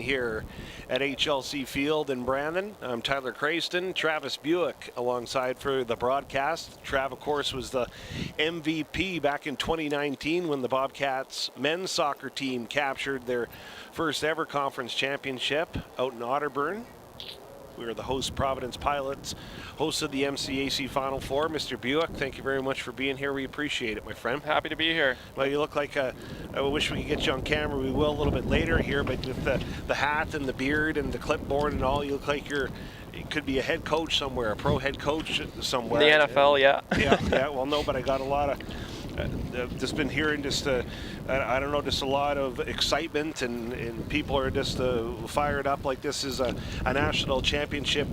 here at HLC Field in Brandon. I'm Tyler Crayston, Travis Buick alongside for the broadcast. Trav, of course, was the MVP back in 2019 when the Bobcats men's soccer team captured their first ever conference championship out in Otterburn. We were the host Providence Pilots, host of the MCAC Final Four. Mr. Buick, thank you very much for being here. We appreciate it, my friend. Happy to be here. Well, you look like I wish we could get you on camera. We will a little bit later here, but with the hat and the beard and the clipboard and all, you look like you could be a head coach somewhere, a pro head coach somewhere. The NFL, yeah. Yeah, well, no, but I got a lot of, just been hearing just, I don't know, just a lot of excitement and people are just fired up like this is a national championship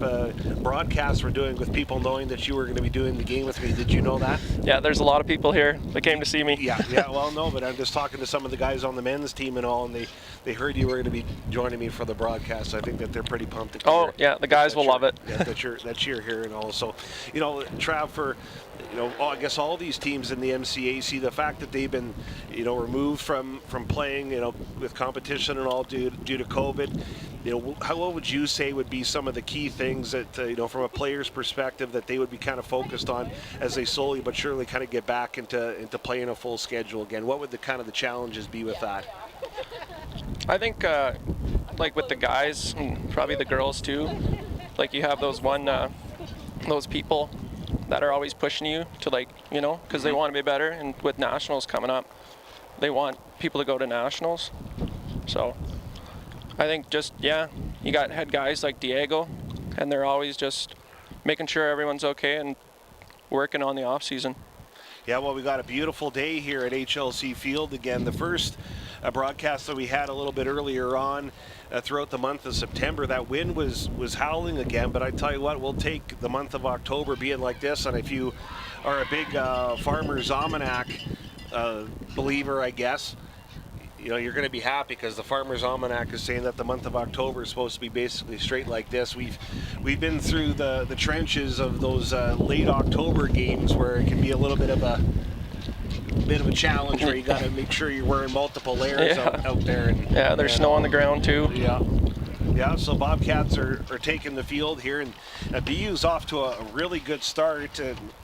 broadcast we're doing with people knowing that you were going to be doing the game with me. Did you know that? Yeah, there's a lot of people here that came to see me. Yeah, well, no, but I'm just talking to some of the guys on the men's team and all, and they heard you were going to be joining me for the broadcast. I think that they're pretty pumped. Oh, yeah, the guys will love it. Yeah, that you're here and all. So, you know, Trav, for, you know, I guess all these teams in the MCAC, the fact that they've been, you know, removed from playing, you know, with competition and all due to COVID, you know, what would you say would be some of the key things that, you know, from a player's perspective that they would be kind of focused on as they slowly but surely kind of get back into playing a full schedule again? What would the kind of the challenges be with that? I think, like with the guys, and probably the girls too, like you have those those people that are always pushing you to, like, you know, because they want to be better, and with nationals coming up, they want people to go to nationals. So I think just, yeah, you got head guys like Diego, and they're always just making sure everyone's okay and working on the off season. Yeah, well, we got a beautiful day here at HLC Field again. The first broadcast that we had a little bit earlier on throughout the month of September, that wind was howling again, but I tell you what, we'll take the month of October being like this, and if you are a big Farmer's Almanac believer, I guess, you know, you're going to be happy because the Farmer's Almanac is saying that the month of October is supposed to be basically straight like this. We've been through the trenches of those late October games where it can be a little bit of a challenge where you got to make sure you're wearing multiple layers out there. And, yeah, there's snow on the ground too. Yeah, so Bobcats are taking the field here, and BU's off to a really good start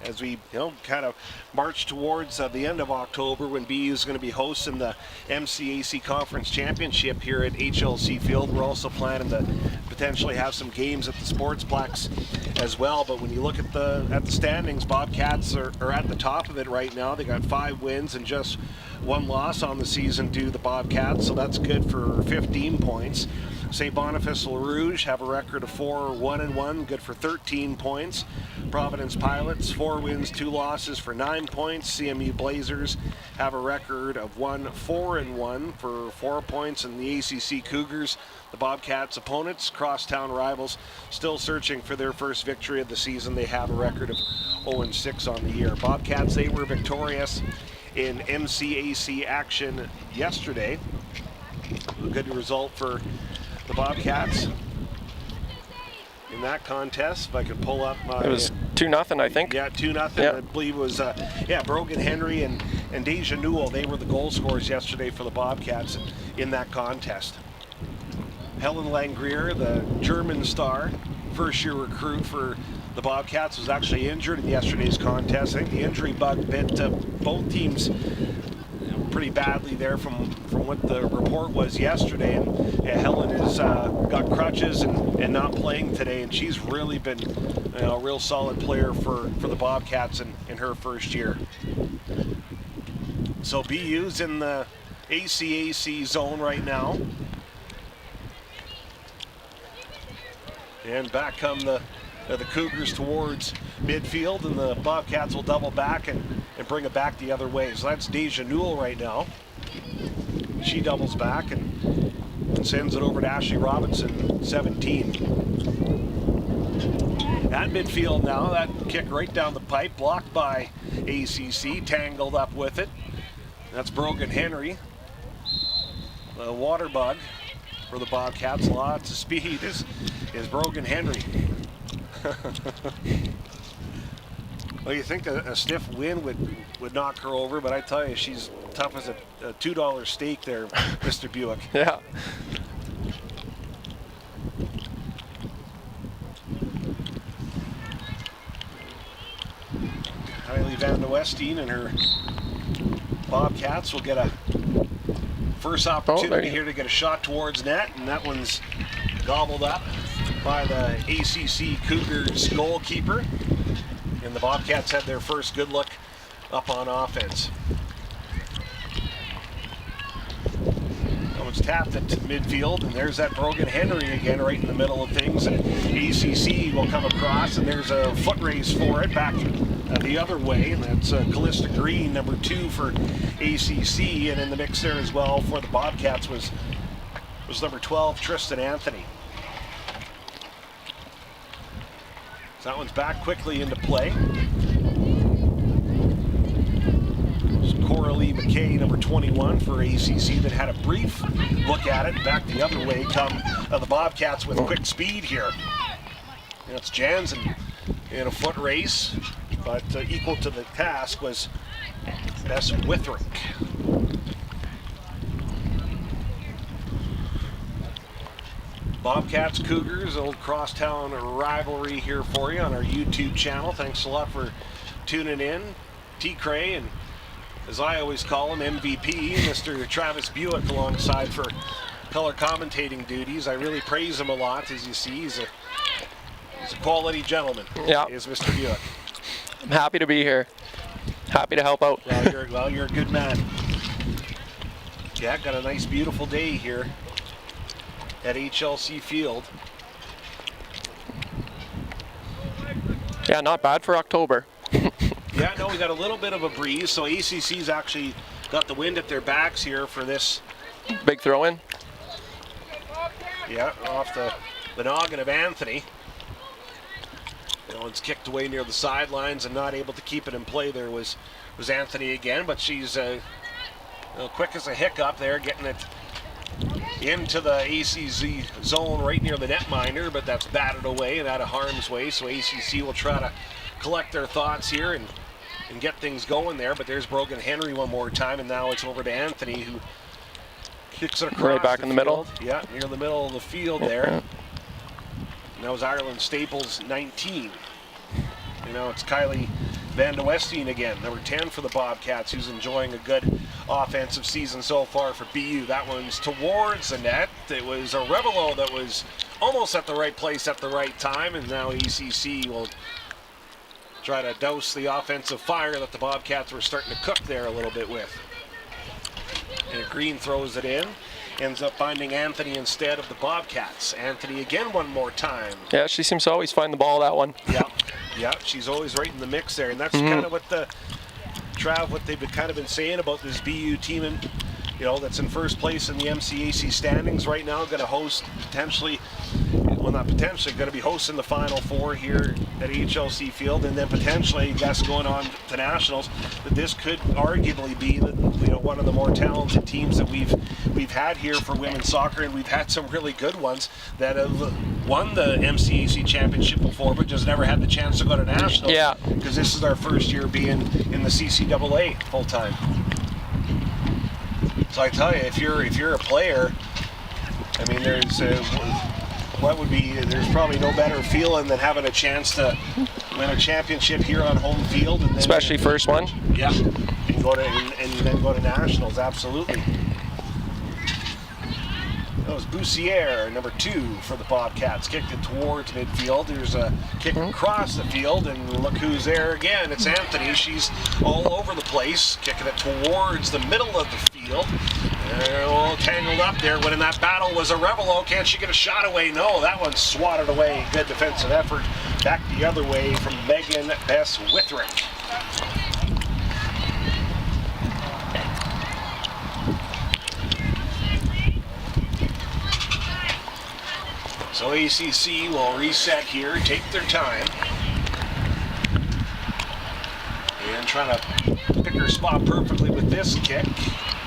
as we, you know, kind of march towards the end of October when BU's going to be hosting the MCAC Conference Championship here at HLC Field. We're also planning to potentially have some games at the Sportsplex as well, but when you look at the standings, Bobcats are at the top of it right now. They got 5 wins and just 1 loss on the season due to the Bobcats, so that's good for 15 points. St. Boniface Rouge have a record of 4-1-1, good for 13 points. Providence Pilots, 4 wins, 2 losses for 9 points. CMU Blazers have a record of 1-4-1 for 4 points. And the ACC Cougars, the Bobcats' opponents, crosstown rivals, still searching for their first victory of the season. They have a record of 0-6 on the year. Bobcats, they were victorious in MCAC action yesterday. A good result for the Bobcats in that contest. If I could pull up my... It was 2-0, I think. Yeah, 2-0. Yep. I believe it was, Brogan Henry and Deja Newell. They were the goal scorers yesterday for the Bobcats in that contest. Helen Langrier, the German star, first-year recruit for the Bobcats, was actually injured in yesterday's contest. I think the injury bug bit both teams pretty badly there from what the report was yesterday, and Helen has got crutches and not playing today, and she's really been, you know, a real solid player for the Bobcats in her first year. So BU's in the ACAC zone right now, and back come the Cougars towards midfield, and the Bobcats will double back and bring it back the other way. So that's Deja Newell right now. She doubles back and sends it over to Ashley Robinson, 17. At midfield now, that kick right down the pipe, blocked by ACC, tangled up with it. That's Brogan Henry. The water bug for the Bobcats, lots of speed is Brogan Henry. Well, you think a stiff wind would knock her over, but I tell you, she's tough as a $2 steak there, Mr. Buick. Yeah. Westing and her Bobcats will get a first opportunity here to get a shot towards net, and that one's gobbled up by the ACC Cougars goalkeeper. And the Bobcats had their first good look up on offense. That one's tapped at midfield, and there's that Brogan Henry again right in the middle of things. And ACC will come across, and there's a foot race for it back the other way, and that's Callista Green, number 2 for ACC, and in the mix there as well for the Bobcats was number 12, Tristan Anthony. So that one's back quickly into play. Coralie McKay, number 21 for ACC, that had a brief look at it. Back the other way come the Bobcats with quick speed here. That's Jansen in a foot race, but equal to the task was Bess Withrick. Bobcats, Cougars, old crosstown rivalry here for you on our YouTube channel. Thanks a lot for tuning in. T. Cray, and as I always call him, MVP, Mr. Travis Buick alongside for color commentating duties. I really praise him a lot. As you see, he's a quality gentleman. Yeah. Is Mr. Buick. I'm happy to be here. Happy to help out. Well, you're a good man. Yeah, got a nice, beautiful day here at HLC Field. Yeah, not bad for October. Yeah, no, we got a little bit of a breeze, so ACC's actually got the wind at their backs here for this. Big throw in. Yeah, off the noggin of Anthony. That one's kicked away near the sidelines and not able to keep it in play. There was Anthony again, but she's quick as a hiccup there, getting it into the ACC zone right near the netminder, but that's batted away and out of harm's way, so ACC will try to collect their thoughts here and get things going there. But there's Brogan Henry one more time, and now it's over to Anthony, who kicks it across right back in the middle. Yeah, near the middle of the field there. And that was Ireland Staples, 19. And now it's Kylie Van de Westing again, number 10 for the Bobcats, who's enjoying a good offensive season so far for BU. That one's towards the net. It was a Revelo that was almost at the right place at the right time, and now ACC will try to douse the offensive fire that the Bobcats were starting to cook there a little bit with. And Green throws it in, ends up finding Anthony instead of the Bobcats. Anthony again one more time. Yeah, she seems to always find the ball, that one. Yeah, she's always right in the mix there, and that's kind of what what they've kind of been saying about this BU team, and that's in first place in the MCAC standings right now, going to host potentially, well, not potentially, going to be hosting the Final Four here at HLC Field, and then potentially, I guess, going on to nationals. That this could arguably be one of the more talented teams that we've had here for women's soccer, and we've had some really good ones that have won the MCAC championship before, but just never had the chance to go to nationals. Yeah. Because this is our first year being in the CCAA full time. So I tell you, if you're a player, I mean, there's probably no better feeling than having a chance to win a championship here on home field, and then, especially first one. Yeah, and then go to nationals. Absolutely. That was Boussiere, number 2 for the Bobcats. Kicked it towards midfield. There's a kick across the field, and look who's there again. It's Anthony. She's all over the place, kicking it towards the middle of the field. All tangled up there. Winning that battle was a Revelo. Can she get a shot away? No, that one's swatted away. Good defensive effort. Back the other way from Megan Bess Withrick. So ACC will reset here, take their time, and trying to pick her spot perfectly with this kick.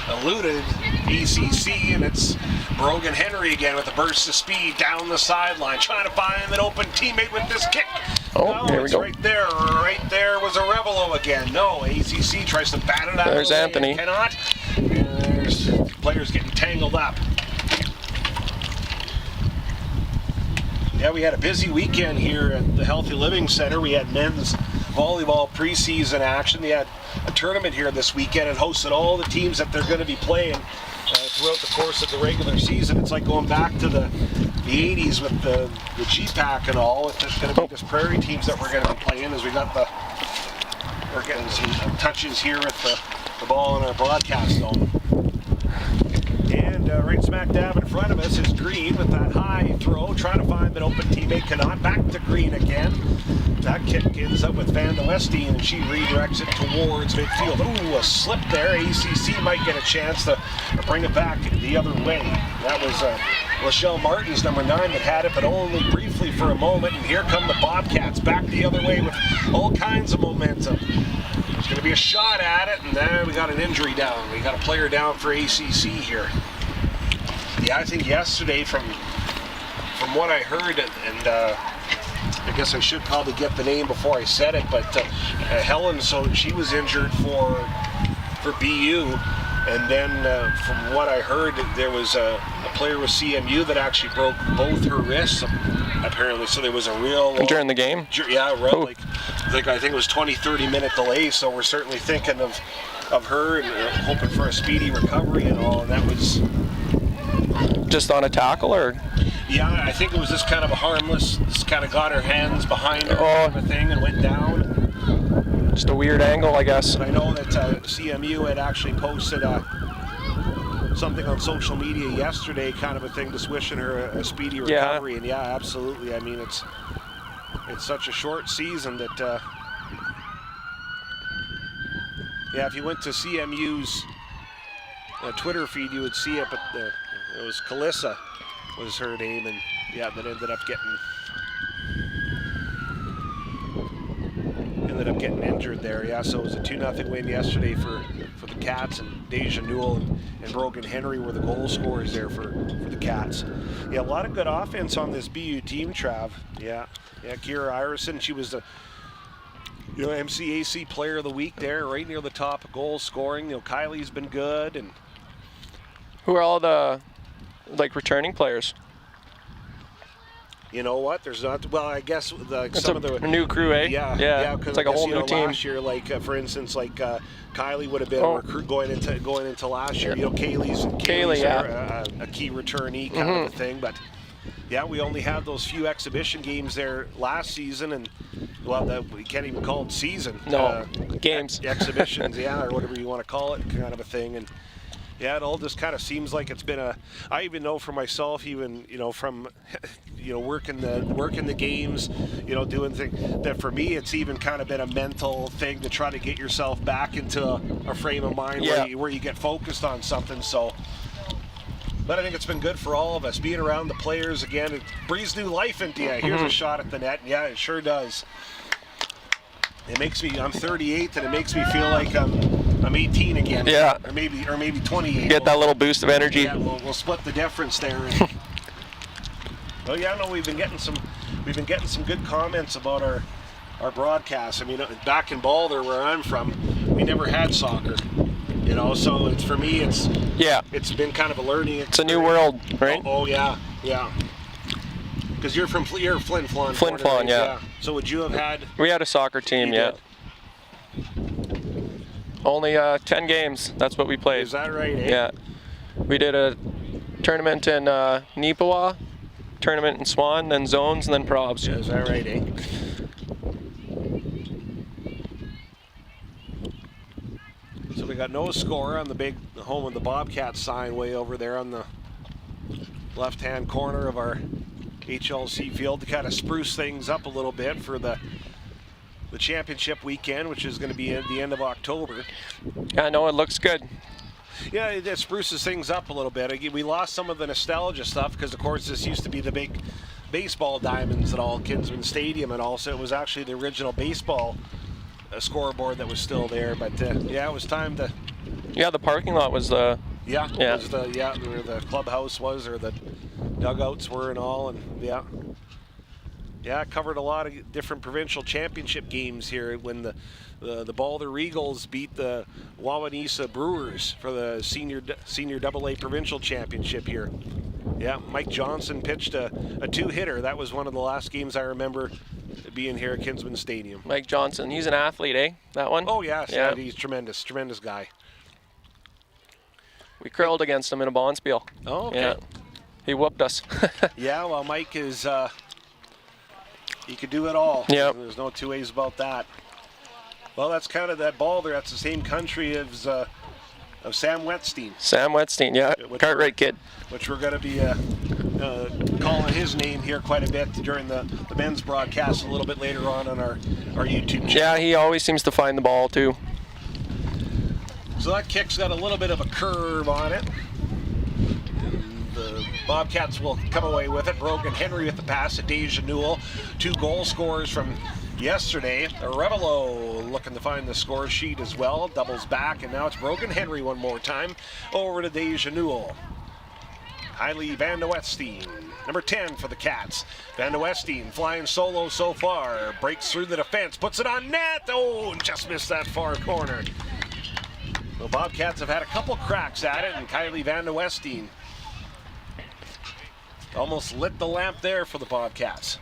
Eluded ACC, and it's Brogan Henry again with a burst of speed down the sideline, trying to find an open teammate with this kick. Here we go. Right there was a Revelo again. No, ACC tries to bat it out. There's Anthony. Cannot. And there's players getting tangled up. Yeah, we had a busy weekend here at the Healthy Living Center. We had men's volleyball preseason action. They had a tournament here this weekend and hosted all the teams that they're going to be playing throughout the course of the regular season. It's like going back to the 80s with the GPAC and all. It's going to be just prairie teams that we're going to be playing as we're getting some touches here with the ball in our broadcast zone. And right smack dab in front of us is Green with that high throw, trying to find an open teammate. Cannot. Back to Green again. That kick ends up with Van de Westine, and she redirects it towards midfield. Ooh, a slip there. ACC might get a chance to bring it back the other way. That was Lachelle Martins, number 9, that had it, but only briefly for a moment. And here come the Bobcats back the other way with all kinds of momentum. There's going to be a shot at it, and then we got an injury down. We got a player down for ACC here. Yeah, I think yesterday, from what I heard, and I guess I should probably get the name before I said it, but Helen, so she was injured for BU, and then from what I heard, there was a player with CMU that actually broke both her wrists, apparently. So there was a real during the game. Yeah, right. Like I think it was 20-30 minute delay. So we're certainly thinking of her and hoping for a speedy recovery and all. And that was just on a tackle, or? Yeah, I think it was just kind of a harmless. Just kind of got her hands behind her kind of thing and went down. Just a weird angle, I guess. But I know that CMU had actually posted something on social media yesterday, kind of a thing, just wishing her a speedy recovery. Yeah. And yeah, absolutely. I mean, it's such a short season that yeah, if you went to CMU's Twitter feed, you would see it. But it was Calissa was her name, and yeah, that ended up getting injured there. Yeah, so it was a 2-0 win yesterday for the Cats, and Deja Newell and Brogan Henry were the goal scorers there for the Cats. Yeah, a lot of good offense on this BU team, Trav. Yeah, Kira Irison, she was the MCAC Player of the Week there, right near the top of goal scoring. Kylie's been good. And who are all the returning players? You know what? There's not. Well, I guess some of the new crew, eh? Yeah. It's like a whole new team. Last year, for instance, Kylie would have been a recruit going into last year. Kaylee's a key returnee kind of a thing. But yeah, we only had those few exhibition games there last season, and we can't even call it season. No, games, exhibitions, or whatever you want to call it, kind of a thing. And yeah, it all just kind of seems like it's been I even know for myself, even from working the games, doing things, that for me it's even kind of been a mental thing to try to get yourself back into a frame of mind where you get focused on something. So, but I think it's been good for all of us being around the players again. It breathes new life into you. Here's a shot at the net. Yeah, it sure does. It makes me. I'm 38, and it makes me feel like I'm 18 again. Yeah. Or maybe 28. Get that little boost of energy. Yeah, we'll split the difference there. Well, yeah, no, we've been getting some good comments about our broadcast. I mean, back in Boulder, where I'm from, we never had soccer. So it's, for me, it's been kind of a learning experience. It's a new world, right? Oh yeah. Because you're Flin Flon. Flin Flon, yeah. So would you have had? We had a soccer team, yeah. Only 10 games. That's what we played. Is that right? Eh? Yeah. We did a tournament in Nipawa, tournament in Swan, then zones, and then probs. Yeah, is that right? Eh? So we got no score on the big home of the Bobcats sign way over there on the left-hand corner of our HLC Field to kind of spruce things up a little bit for the championship weekend, which is going to be at the end of October. Yeah, no, it looks good. Yeah, it spruces things up a little bit. We lost some of the nostalgia stuff because, of course, this used to be the big baseball diamonds at all Kinsman Stadium, and also it was actually the original baseball scoreboard that was still there. But yeah, it was time to. Yeah, the parking lot was the. Yeah. Was where the clubhouse was, or the dugouts were, and all, and yeah. Yeah, I covered a lot of different provincial championship games here when the Boulder Eagles beat the Wawanesa Brewers for the senior AA provincial championship here. Yeah, Mike Johnson pitched a two-hitter. That was one of the last games I remember being here at Kinsman Stadium. Mike Johnson, he's an athlete, eh? That one? Oh, yes. Yeah. He's tremendous guy. We curled against him in a bonspiel. Oh, okay. Yeah. He whooped us. Yeah, well, Mike is, he could do it all. Yeah. There's no two ways about that. Well, that's kind of that ball there. That's the same country as Sam Wetstein. Sam Wetstein, yeah. Cartwright kid. Which we're going to be calling his name here quite a bit during the men's broadcast a little bit later on our YouTube channel. Yeah, he always seems to find the ball, too. So that kick's got a little bit of a curve on it. And the Bobcats will come away with it. Brogan Henry with the pass to Deja Newell. 2 goal scorers from yesterday. Revelo looking to find the score sheet as well. Doubles back, and now it's Brogan Henry one more time. Over to Deja Newell. Kylie Van de Westine, number 10 for the Cats. Van de Westine flying solo so far. Breaks through the defense, puts it on net. Oh, just missed that far corner. The Bobcats have had a couple cracks at it, and Kylie Van de Westine almost lit the lamp there for the Bobcats.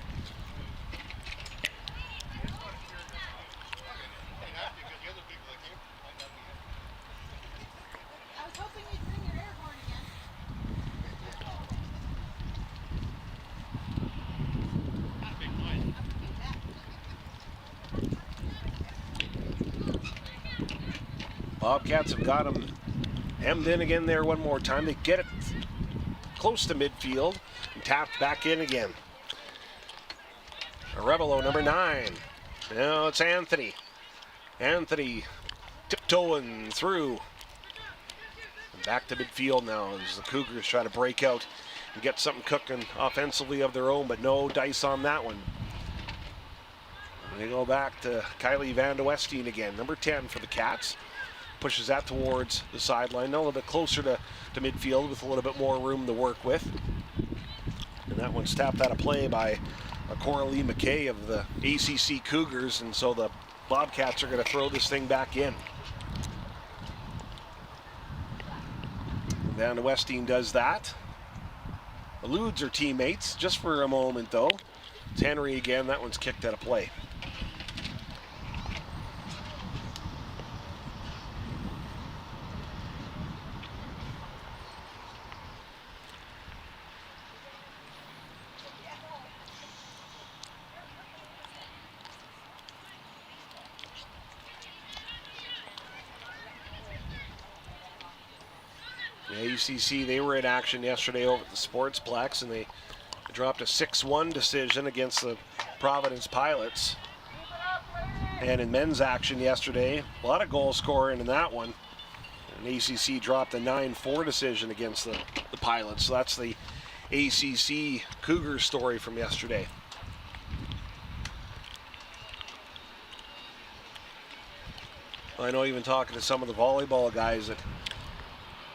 Bobcats have got them hemmed in again there one more time. They get it close to midfield and tapped back in again. Revelo, number 9. Now it's Anthony. Anthony tiptoeing through. And back to midfield now as the Cougars try to break out and get something cooking offensively of their own, but no dice on that one. And they go back to Kylie Van de Westine again, number 10 for the Cats. Pushes that towards the sideline, a little bit closer to midfield with a little bit more room to work with. And that one's tapped out of play by Coralie McKay of the ACC Cougars, and so the Bobcats are going to throw this thing back in. Van de Westine does that. Eludes her teammates just for a moment though. It's Henry again, that one's kicked out of play. The ACC, they were in action yesterday over at the Sportsplex, and they dropped a 6-1 decision against the Providence Pilots. And in men's action yesterday, a lot of goal scoring in that one. And ACC dropped a 9-4 decision against the Pilots. So that's the ACC Cougars story from yesterday. I know even talking to some of the volleyball guys that,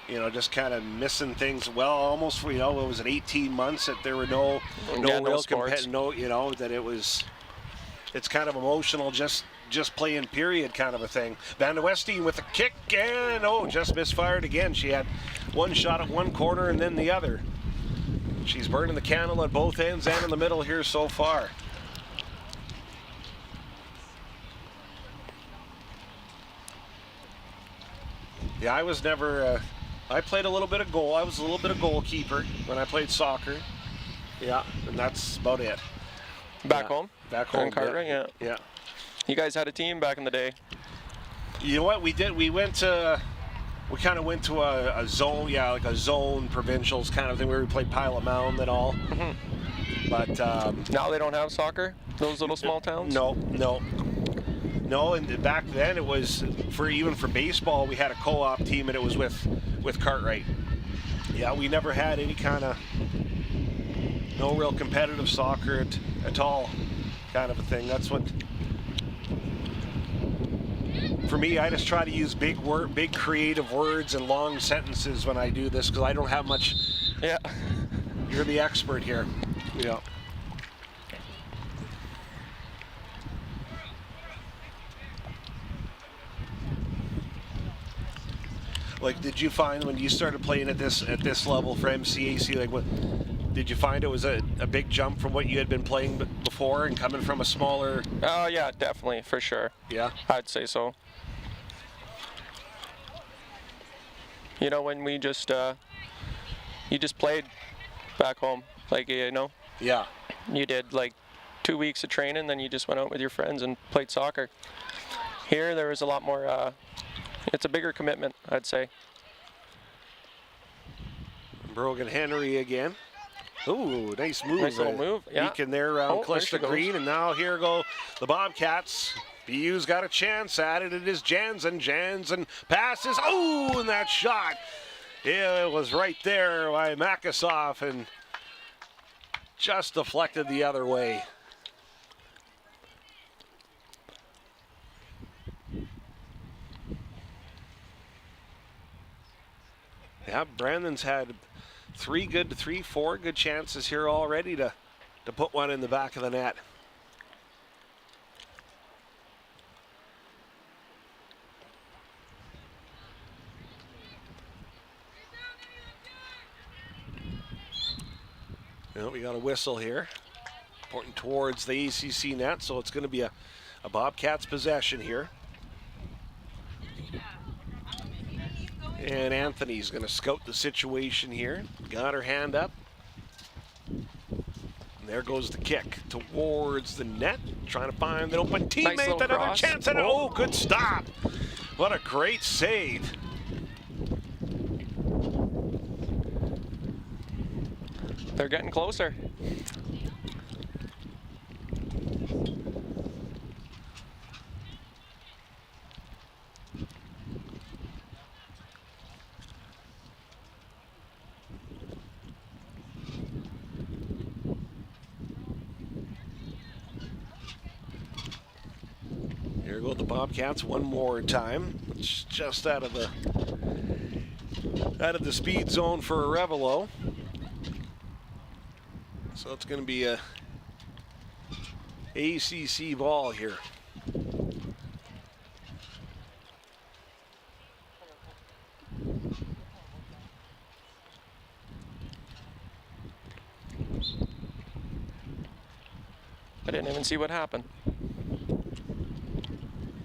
you know, just kind of missing things. Well, almost, you know, it was 18 months that there were no real that it's kind of emotional, just playing period kind of a thing. Van de Westine with a kick and just misfired again. She had one shot at one corner and then the other. She's burning the candle at both ends and in the middle here so far. Yeah, I was never. I played a little bit of goal. I was a little bit of goalkeeper when I played soccer. Yeah, and that's about it. Back home? Back home. In Cartwright, yeah. You guys had a team back in the day. You know what we did? We kind of went to a zone, like a zone provincials kind of thing where we played Pilot Mound and all. Mm-hmm. But now they don't have soccer. Those little small towns. No, and back then it was even for baseball we had a co-op team and it was with Cartwright. Yeah, we never had any kind of no real competitive soccer at all, kind of a thing. That's what for me. I just try to use big creative words and long sentences when I do this because I don't have much. Yeah, you're the expert here. Yeah. Like, did you find when you started playing at this level for MCAC, like, what Did you find it was a big jump from what you had been playing before and coming from a smaller? Oh yeah, definitely, for sure. Yeah. I'd say so. You know, when we just you just played back home, like, you know, Yeah. you did like 2 weeks of training, then you just went out with your friends and played soccer. Here, there was a lot more. It's a bigger commitment, I'd say. Brogan Henry again. Ooh, nice move. Nice little move, yeah. Beacon there around close to there she goes. green, and now here go the Bobcats. BU's got a chance at it. It is Jansen. Jansen passes. Oh, and that shot. It was right there by Makasoff and just deflected the other way. Yeah, Brandon's had four good chances here already to put one in the back of the net. Well, we got a whistle here, pointing towards the ACC net, so it's going to be a Bobcats possession here. And Anthony's going to scout the situation here. Got her hand up. And there goes the kick towards the net, trying to find an open teammate. Nice little Another cross. chance at it. Oh, good stop. What a great save. They're getting closer. Here go the Bobcats one more time. It's just out of the speed zone for Arevalo. So it's going to be a ACC ball here. I didn't even see what happened.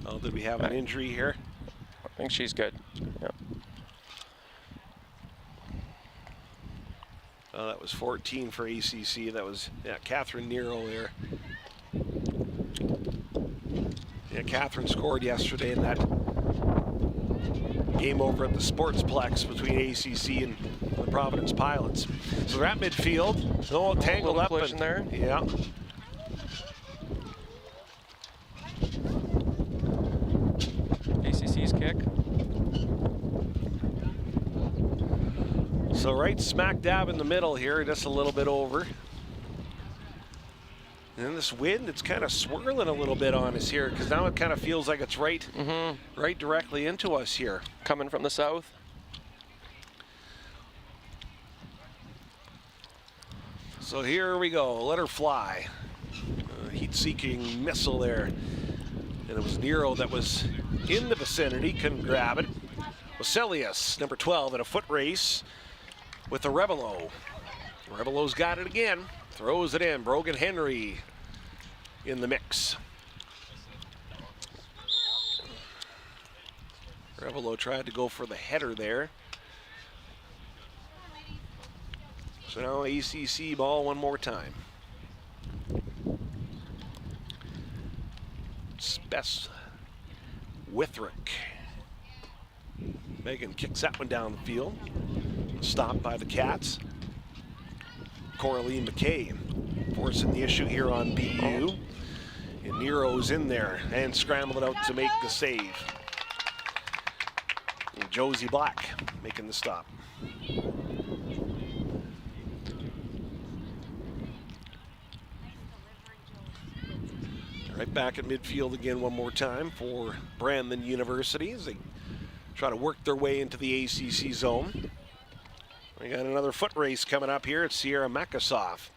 Oh, did we have an injury here? I think she's good. Yeah. Oh, that was 14 for ACC. That was, yeah, Catherine Nero there. Yeah, Catherine scored yesterday in that game over at the Sportsplex between ACC and the Providence Pilots. So they're at midfield. Oh, tangled up. Collision there. Yeah. ACC's kick. So right smack dab in the middle here, just a little bit over. And this wind, it's kind of swirling a little bit on us here because now it kind of feels like it's right directly into us here. Coming from the south. So here we go, let her fly. Heat-seeking missile there. And it was Nero that was in the vicinity, couldn't grab it. Waselius, number 12, in a foot race with Arevalo. Arevalo's got it again, throws it in. Brogan Henry in the mix. Arevalo tried to go for the header there. So now ACC ball one more time. Spess Withrick. Megan kicks that one down the field. Stopped by the Cats. Coraline McKay forcing the issue here on BU. And Nero's in there and scrambling out to make the save. And Josie Black making the stop. Right back at midfield again one more time for Brandon University as they try to work their way into the ACC zone. We got another foot race coming up here. It's Sierra Makasoff.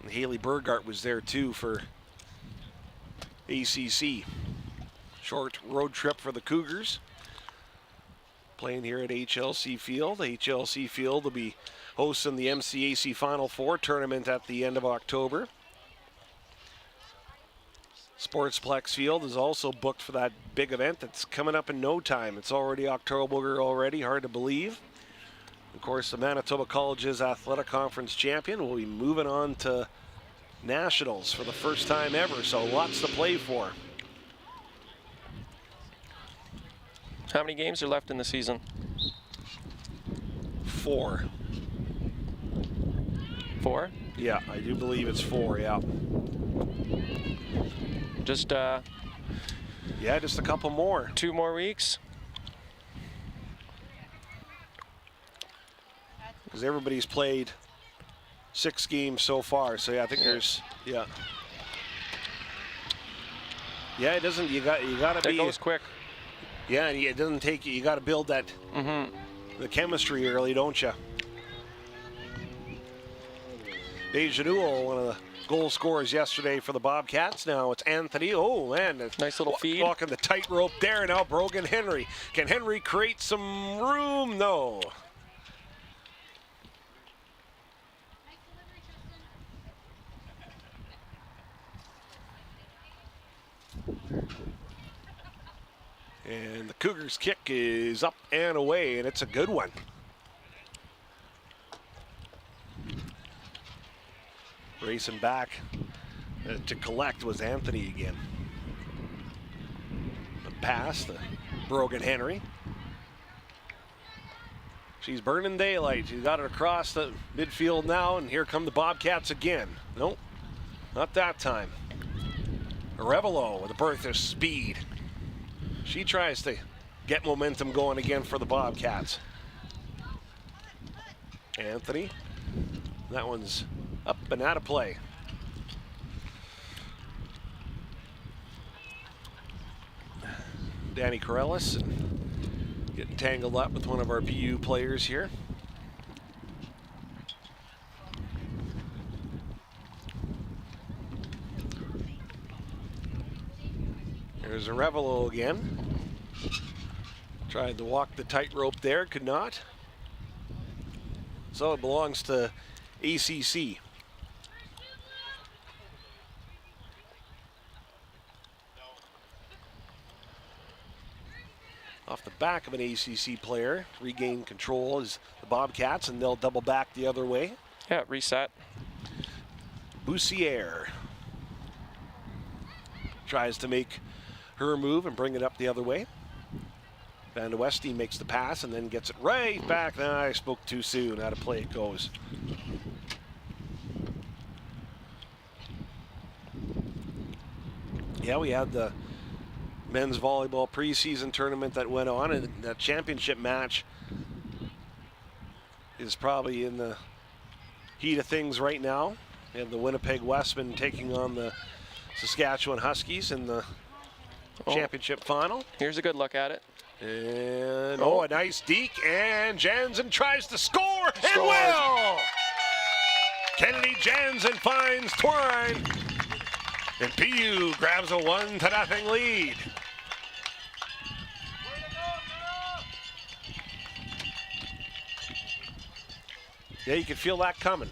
And Haley Burgart was there too for ACC. Short road trip for the Cougars. Playing here at HLC Field. HLC Field will be hosting the MCAC Final Four tournament at the end of October. Sportsplex Field is also booked for that big event that's coming up in no time. It's already October already, hard to believe. Of course, the Manitoba Colleges Athletic Conference champion will be moving on to Nationals for the first time ever, so lots to play for. How many games are left in the season? 4. 4? Yeah, I do believe it's 4, yeah. Just yeah, just a couple more. 2 more weeks. Because everybody's played 6 games so far, so yeah, I think there's yeah. Yeah, it doesn't. You got to be. It goes quick. Yeah, and it doesn't take you. You got to build that the chemistry early, don't you? Dejanul, one of the goal scorers yesterday for the Bobcats. Now it's Anthony. Oh, man. Nice little feed. Walking the tightrope there. Now Brogan Henry. Can Henry create some room? No. And the Cougars' kick is up and away, and it's a good one. Racing back to collect was Anthony again. The pass to Brogan Henry. She's burning daylight. She's got it across the midfield now, and here come the Bobcats again. Nope, not that time. Arevalo with a burst of speed. She tries to get momentum going again for the Bobcats. Anthony, that one's up and out of play. Danny Corellis getting tangled up with one of our BU players here. There's Arevalo again. Tried to walk the tightrope there, could not. So it belongs to ACC. Off the back of an ACC player, regain control is the Bobcats, and they'll double back the other way. Yeah, reset. Boussiere tries to make her move and bring it up the other way. Van de Westie makes the pass and then gets it right back. Nah, I spoke too soon. Out of play it goes. Yeah, we had the men's volleyball preseason tournament that went on, and that championship match is probably in the heat of things right now. We have the Winnipeg Westmen taking on the Saskatchewan Huskies in the championship final. Here's a good look at it. And a nice deke, and Jansen tries to score and Scored. will! Kennedy Jansen finds Twine, and PU grabs a 1-0 lead. Yeah, you can feel that coming.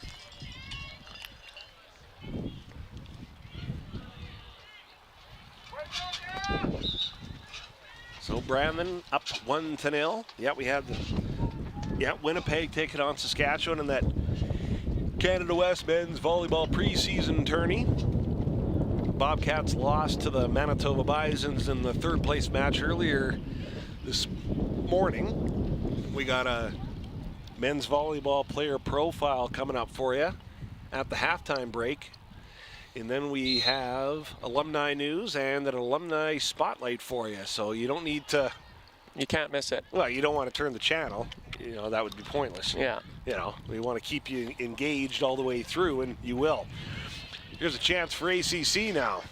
So Brandon up 1-0. Yeah, we had Winnipeg take it on Saskatchewan in that Canada West men's volleyball preseason tourney. Bobcats lost to the Manitoba Bisons in the 3rd place match earlier this morning. We got a men's volleyball player profile coming up for you at the halftime break. And then we have alumni news and an alumni spotlight for you. So you don't need to. You can't miss it. Well, you don't want to turn the channel. You know, that would be pointless. Yeah. You know, we want to keep you engaged all the way through, and you will. Here's a chance for ACC now.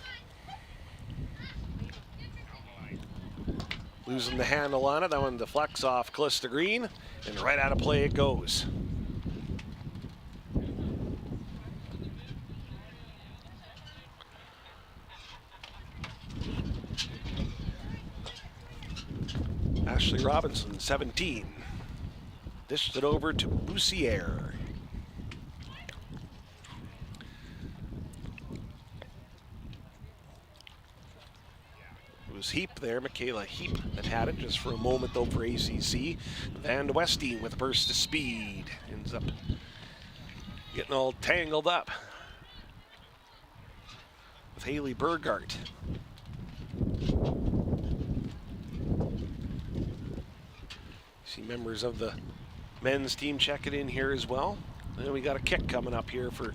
Losing the handle on it. That one deflects off Callista Green, and right out of play it goes. Ashley Robinson, 17. Dished it over to Boussiere. was Heap there, Michaela Heap, that had it just for a moment though for ACC. Van Westeen with a burst of speed. Ends up getting all tangled up with Haley Burgart. See members of the men's team checking in here as well. And we got a kick coming up here for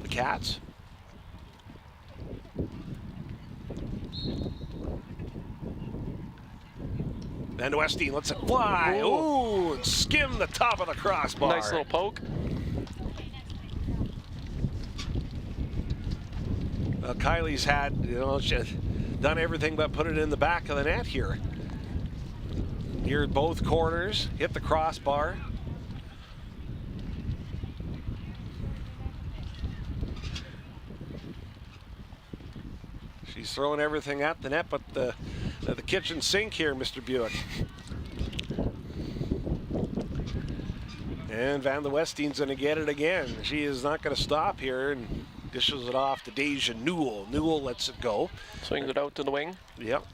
the Cats. Van Westeen lets it fly. Ooh, and skim the top of the crossbar. Nice little poke. Kylie's had, she's done everything but put it in the back of the net here. Near both corners, hit the crossbar. She's throwing everything at the net, but the kitchen sink here, Mr. Buick. And Van de Westeen's going to get it again. She is not going to stop here and dishes it off to Deja Newell. Newell lets it go. Swings it out to the wing. Yep.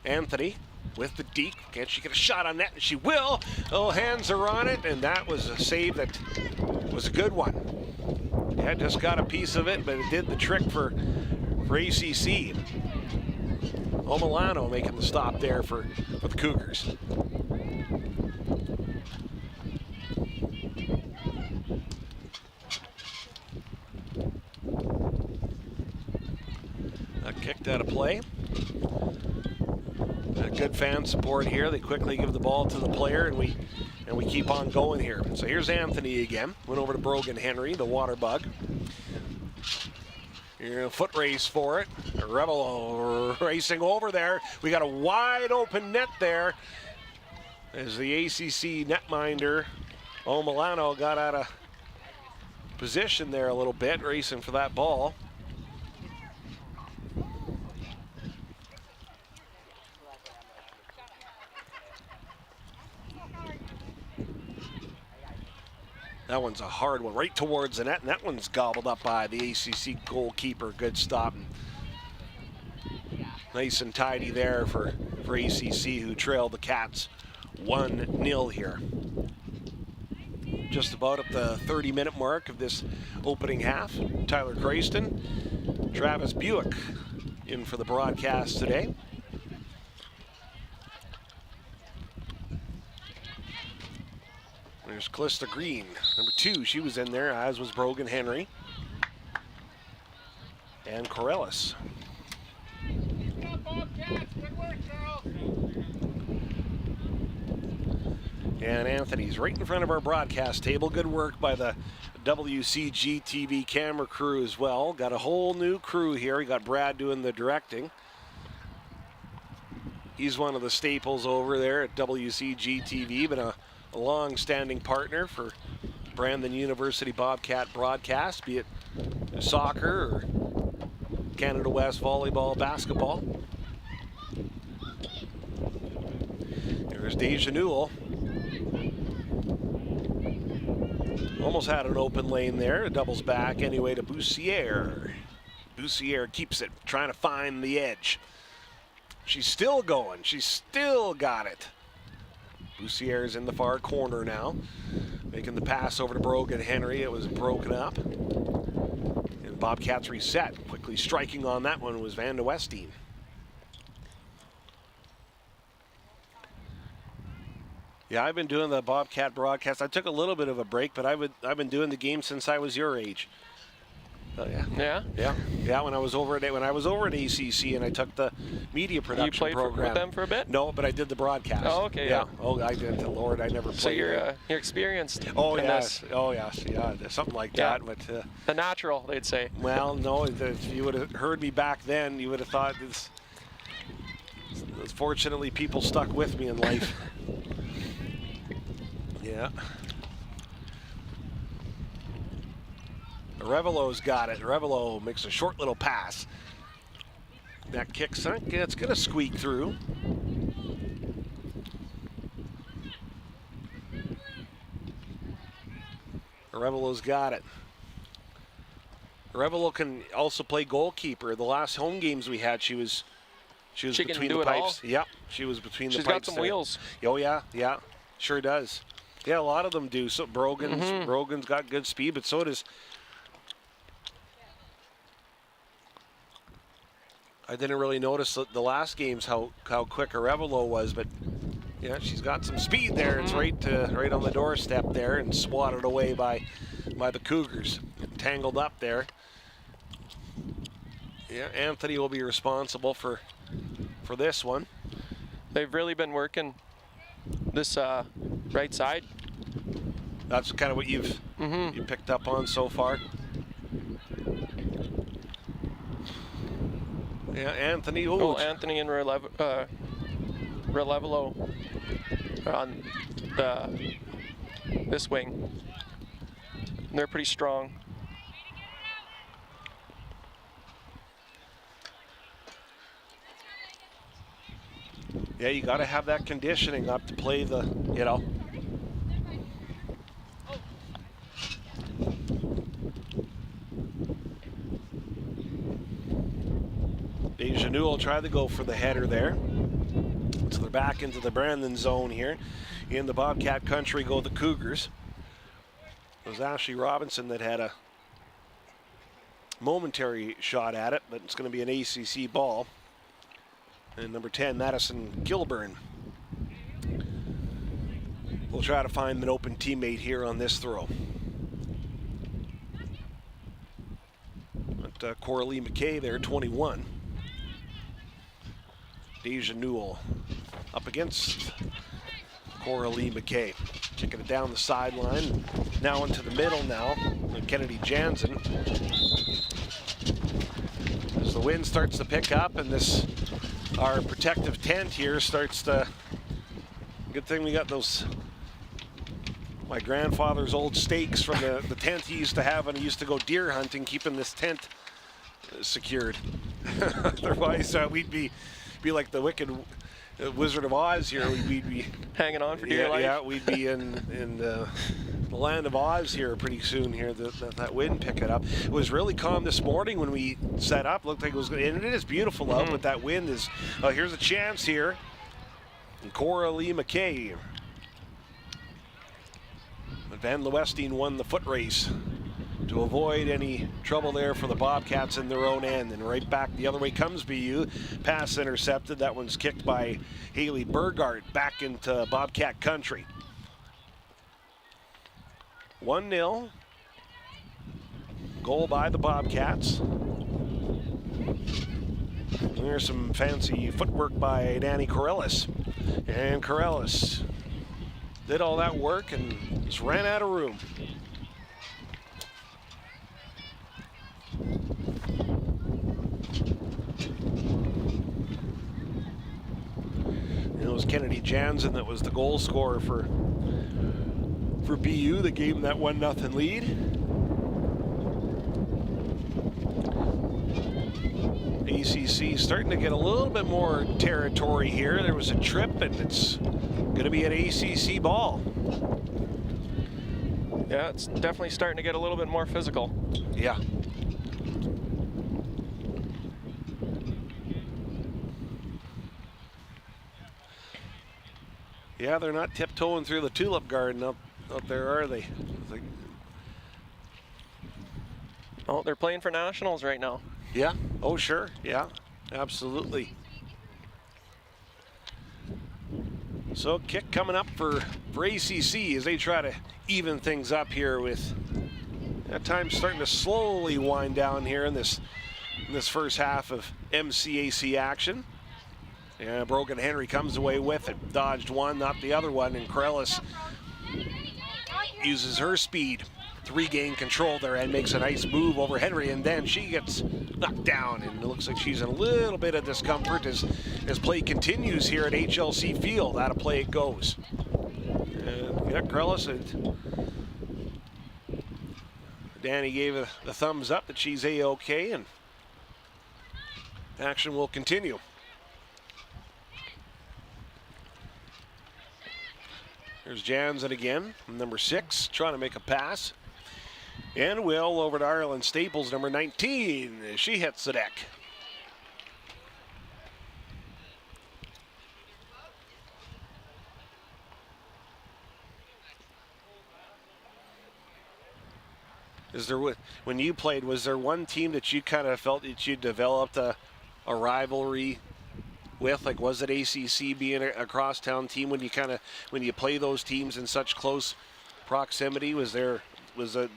Anthony with the deke. Can she get a shot on net? And she will. Oh, hands are on it, and that was a save that was a good one. Yeah, just got a piece of it, but it did the trick for ACC. Milano making the stop there for the Cougars. Kicked out of play. Good fan support here. They quickly give the ball to the player, and we keep on going here. So here's Anthony again. Went over to Brogan Henry, the water bug. Here, a foot race for it. Rebel racing over there. We got a wide open net there as the ACC netminder Milano got out of position there a little bit, racing for that ball. That one's a hard one, right towards the net, and that one's gobbled up by the ACC goalkeeper. Good stop. Nice and tidy there for ACC, who trailed the Cats 1-0 here. Just about at the 30-minute mark of this opening half. Tyler Crayston, Travis Buick in for the broadcast today. There's Callista Green, number 2. She was in there, as was Brogan Henry. And Corellis. Bobcats, good work, Charles. And Anthony's right in front of our broadcast table. Good work by the WCG TV camera crew as well. Got a whole new crew here. We got Brad doing the directing. He's one of the staples over there at WCG TV, but a long-standing partner for Brandon University Bobcat broadcast, be it soccer or Canada West volleyball, basketball. There's Deja Newell. Almost had an open lane there. It doubles back anyway to Boussier. Boussier keeps it, trying to find the edge. She's still going. She's still got it. Boussier's in the far corner now, making the pass over to Brogan Henry. It was broken up. And Bobcats reset. Quickly striking on that one was Van de Westeen. Yeah, I've been doing the Bobcat broadcast. I took a little bit of a break, but I've been doing the game since I was your age. Oh yeah. Yeah. When I was over at ACC and I took the media production program. You played with them for a bit? No, but I did the broadcast. Oh, okay. Yeah. Oh, I did. Lord, I never played. So you're experienced. Oh in yes. this. Oh yes. Yeah. Something like that. But the natural, they'd say. Well, no. If you would have heard me back then, you would have thought this. Fortunately, people stuck with me in life. Yeah. Revelo's got it. Revelo makes a short little pass. That kicks, it's going to squeak through. Revelo's got it. Revelo can also play goalkeeper. The last home games we had, she was She was She can between do the it all. pipes. Yep, she was between the She's pipes. got some there. wheels. Oh yeah, yeah, sure does. Yeah, a lot of them do. So Brogan's got good speed, but so does. I didn't really notice the last games how quick Arevalo was, but yeah, she's got some speed there. It's right on the doorstep there and swatted away by the Cougars. Tangled up there. Yeah, Anthony will be responsible for this one. They've really been working this right side. That's kind of what you picked up on so far. Yeah, Anthony. Ooh. Oh, Anthony and Relevalo are on this wing. They're pretty strong. Yeah, you got to have that conditioning up to play the, you know. Dejanou will try to go for the header there. So they're back into the Brandon zone here. In the Bobcat country go the Cougars. It was Ashley Robinson that had a momentary shot at it, but it's going to be an ACC ball. And number 10, Madison Gilburn, will try to find an open teammate here on this throw. But Coralie McKay there, 21. Deja Newell up against Coralie McKay. Kicking it down the sideline. Now into the middle now. Kennedy Jansen. As the wind starts to pick up and our protective tent here starts to, good thing we got those, my grandfather's old stakes from the tent he used to have when he used to go deer hunting, keeping this tent secured. Otherwise we'd be like the wicked Wizard of Oz here. We'd be hanging on for dear life. Yeah, we'd be in the land of Oz here pretty soon here. That wind picking up. It was really calm this morning when we set up. Looked like it was good, and it is beautiful out, but that wind is, here's a chance here. And Coralie McKay. But Van Lewestine won the foot race to avoid any trouble there for the Bobcats in their own end. And right back the other way comes BU. Pass intercepted. That one's kicked by Haley Burgart back into Bobcat country. 1-0. Goal by the Bobcats. There's some fancy footwork by Danny Corellis. And Corellis did all that work and just ran out of room. It was Kennedy Jansen that was the goal scorer for BU that gave them that 1-0 lead. ACC starting to get a little bit more territory here. There was a trip and it's going to be an ACC ball. Yeah, it's definitely starting to get a little bit more physical. Yeah. Yeah, they're not tiptoeing through the tulip garden up there, are they? Oh, they're playing for nationals right now. Yeah. Oh, sure. Yeah, absolutely. So kick coming up for ACC as they try to even things up here with that time starting to slowly wind down here in this first half of MCAC action. Yeah, Brogan Henry comes away with it. Dodged one, not the other one, and Corellis uses her speed to regain control there and makes a nice move over Henry, and then she gets knocked down, and it looks like she's in a little bit of discomfort as play continues here at HLC Field. Out of play it goes. Yeah, Corellis, Danny gave the thumbs up that she's A-OK, and action will continue. There's Jansen again, number 6, trying to make a pass. And Will over to Ireland Staples, number 19. She hits the deck. Is there, when you played, was there one team that you kind of felt that you developed a rivalry with? Like, was it ACC being a crosstown team when you play those teams in such close proximity? Did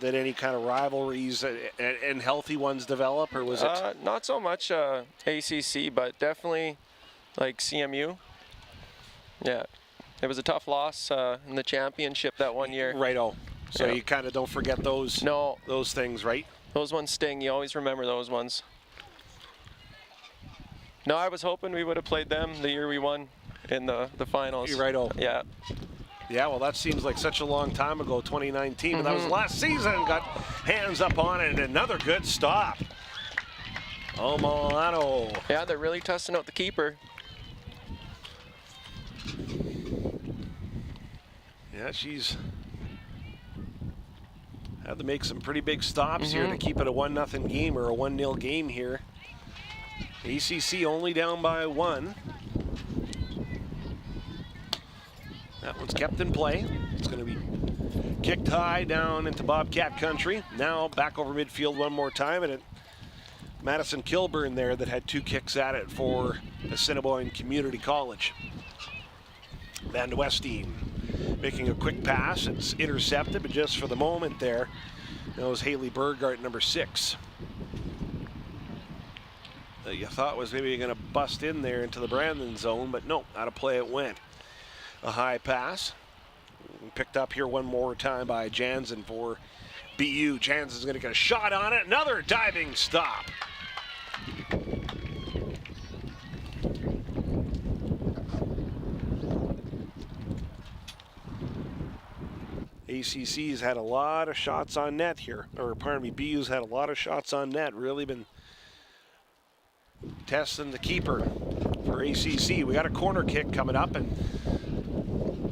any kind of rivalries and healthy ones develop, or was it? Not so much ACC, but definitely like CMU. Yeah, it was a tough loss in the championship that one year. Right-o. So Yeah. you kind of don't forget those things, right? Those ones sting. You always remember those ones. No, I was hoping we would have played them the year we won in the finals. You're right-o. Yeah. Yeah, well, that seems like such a long time ago, 2019, but that was last season. Got hands up on it, and another good stop. Oh, Milano. Yeah, they're really testing out the keeper. Yeah, she's had to make some pretty big stops here to keep it a 1-0 game or a 1-0 game here. ACC only down by 1. That one's kept in play. It's going to be kicked high down into Bobcat country. Now back over midfield one more time, and Madison Kilburn there that had 2 kicks at it for Assiniboine Community College. Van de Westine making a quick pass. It's intercepted, but just for the moment there, that was Haley Burgart, number 6. That you thought was maybe going to bust in there into the Brandon zone, but no, out of play it went. A high pass. Picked up here one more time by Jansen for BU. Jansen's going to get a shot on it. Another diving stop. ACC's had a lot of shots on net here, or pardon me, BU's had a lot of shots on net. Really been testing the keeper for ACC. We got a corner kick coming up, and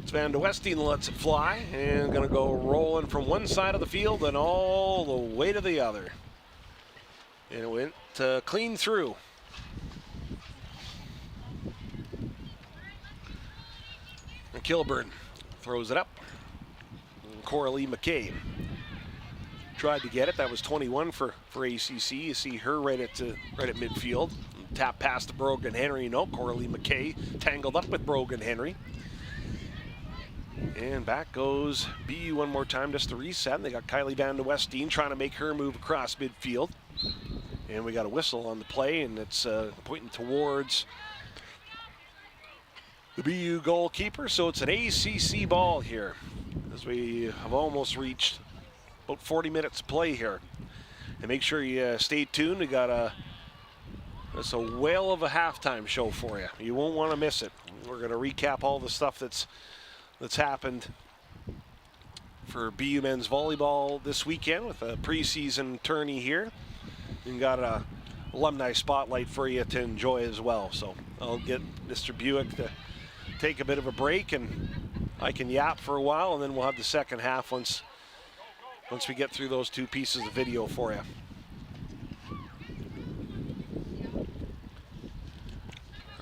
it's Van de Westine lets it fly, and going to go rolling from one side of the field and all the way to the other. And it went clean through. And Kilburn throws it up. Coralie McKay tried to get it. That was 21 for ACC. You see her right at midfield. Tap past to Brogan Henry. No, Coralie McKay tangled up with Brogan Henry. And back goes BU one more time just to reset. And they got Kylie Van de Westine trying to make her move across midfield. And we got a whistle on the play, and it's pointing towards the BU goalkeeper. So it's an ACC ball here, as we have almost reached about 40 minutes of play here. And make sure you stay tuned. We got it's a whale of a halftime show for you. You won't want to miss it. We're going to recap all the stuff that's happened for BU men's volleyball this weekend with a preseason tourney here. And got a alumni spotlight for you to enjoy as well. So I'll get Mr. Buick to take a bit of a break, and I can yap for a while, and then we'll have the second half once we get through those 2 pieces of video for you.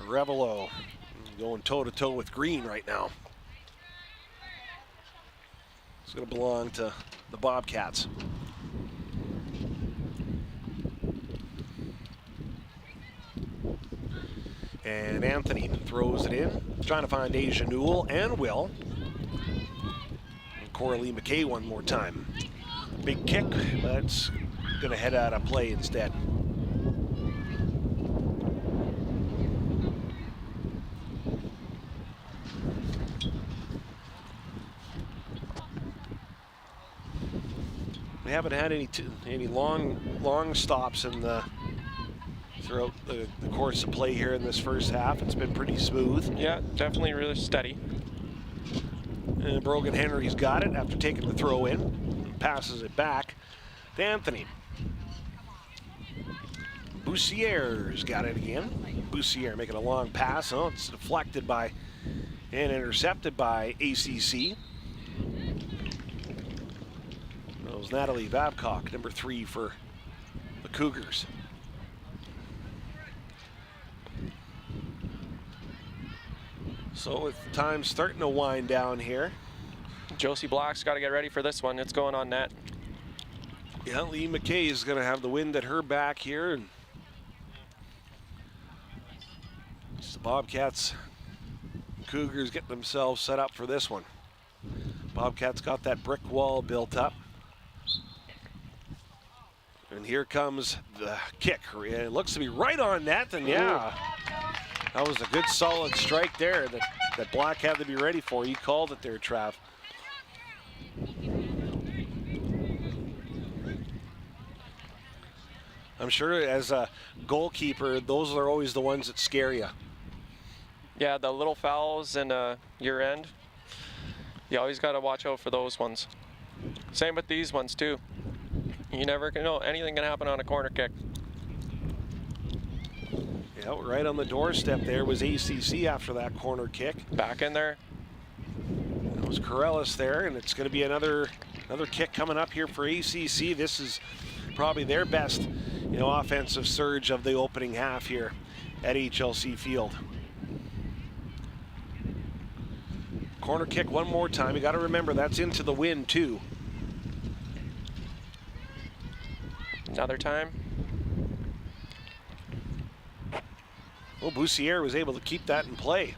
Revelo going toe-to-toe with Green right now. It's going to belong to the Bobcats. And Anthony throws it in, trying to find Asia Newell and Will. And Coralie McKay one more time. Big kick, but it's going to head out of play instead. We haven't had any long stops in throughout the course of play here in this first half. It's been pretty smooth. Yeah, definitely really steady. And Brogan Henry's got it after taking the throw in. Passes it back to Anthony. Boussier's got it again. Boussier making a long pass. Oh, it's deflected by and intercepted by ACC. That was Natalie Babcock, number 3 for the Cougars. So with time starting to wind down here. Josie Black's got to get ready for this one. It's going on net. Yeah, Lee McKay is going to have the wind at her back here. And it's the Bobcats. Cougars get themselves set up for this one. Bobcats got that brick wall built up. And here comes the kick. It looks to be right on net, and yeah, that was a good solid strike there that Black had to be ready for. You called it there, Trav. I'm sure as a goalkeeper, those are always the ones that scare you. Yeah, the little fouls in your end, you always got to watch out for those ones. Same with these ones too. You never can know, anything can happen on a corner kick. Yeah, right on the doorstep there was ACC after that corner kick. Back in there. That was Corellis there, and it's going to be another kick coming up here for ACC. This is probably their best, offensive surge of the opening half here at HLC Field. Corner kick one more time. You got to remember that's into the wind too. Another time. Well, Boussier was able to keep that in play.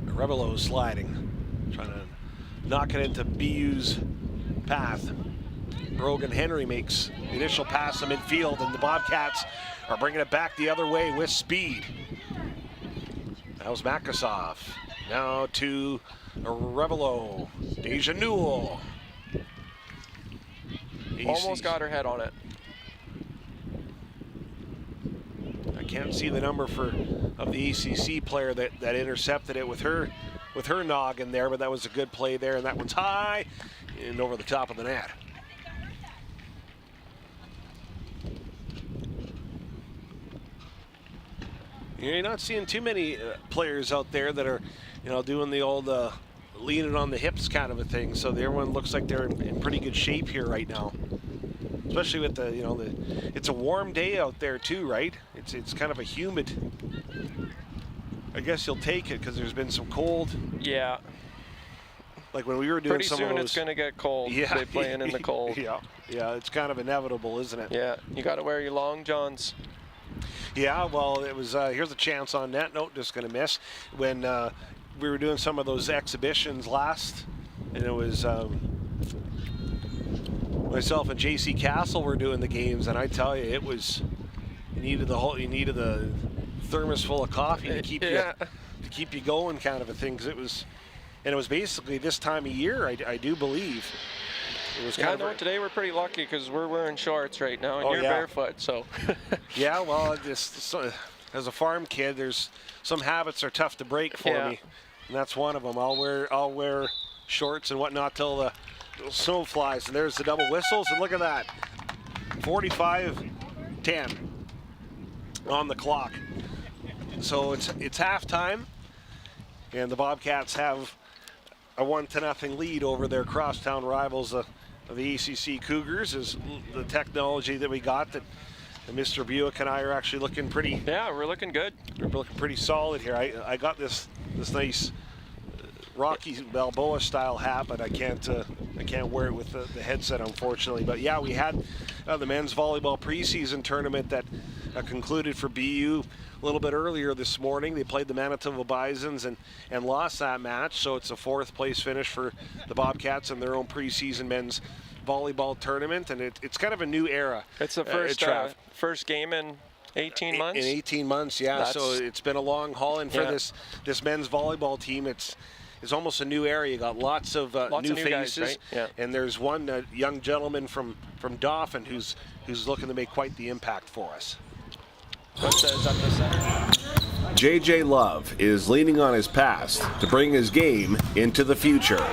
Rebelo sliding, trying to knock it into BU's path. Brogan Henry makes the initial pass to midfield, and the Bobcats are bringing it back the other way with speed. That was Makasoff. Now to Rebelo. Deja Newell. Almost got her head on it. I can't see the number of the ACC player that intercepted it with her noggin there, but that was a good play there, and that one's high and over the top of the net. You're not seeing too many players out there that are, doing the old leaning on the hips kind of a thing. So everyone looks like they're in pretty good shape here right now. Especially with it's a warm day out there too, right? It's kind of a humid. I guess you'll take it because there's been some cold. Yeah. Like when we were doing pretty some soon of those. It's gonna get cold. Yeah. They playing in the cold. Yeah, it's kind of inevitable, isn't it? Yeah, you got to wear your long johns. Yeah, well, it was, here's a chance on net. Note, just going to miss. When we were doing some of those exhibitions last, and it was myself and JC Castle were doing the games, and I tell you, it was, you needed the thermos full of coffee to keep you going kind of a thing, because it was basically this time of year, I do believe. It was kind of today we're pretty lucky because we're wearing shorts right now, and you're barefoot, so. Yeah, well, as a farm kid, there's some habits are tough to break for me, and that's one of them. I'll wear shorts and whatnot till the snow flies, and there's the double whistles, and look at that, 45-10 on the clock. So it's halftime, and the Bobcats have a 1-0 lead over their crosstown rivals, the ACC Cougars. Is the technology that we got that Mr. Buick and I are actually looking pretty. Yeah, we're looking good. We're looking pretty solid here. I got this nice Rocky Balboa style hat, but I can't wear it with the headset, unfortunately. But yeah, we had the men's volleyball preseason tournament that concluded for BU a little bit earlier this morning. They played the Manitoba Bisons and lost that match, so it's a 4th place finish for the Bobcats in their own preseason men's volleyball tournament, and it's kind of a new era. It's the first game in 18 months? In 18 months, yeah. So it's been a long haul, and for this men's volleyball team, it's almost a new era. You got lots of new faces, guys, right? Yeah. And there's one young gentleman from Dauphin who's looking to make quite the impact for us. What says up the center? JJ Love is leaning on his past to bring his game into the future.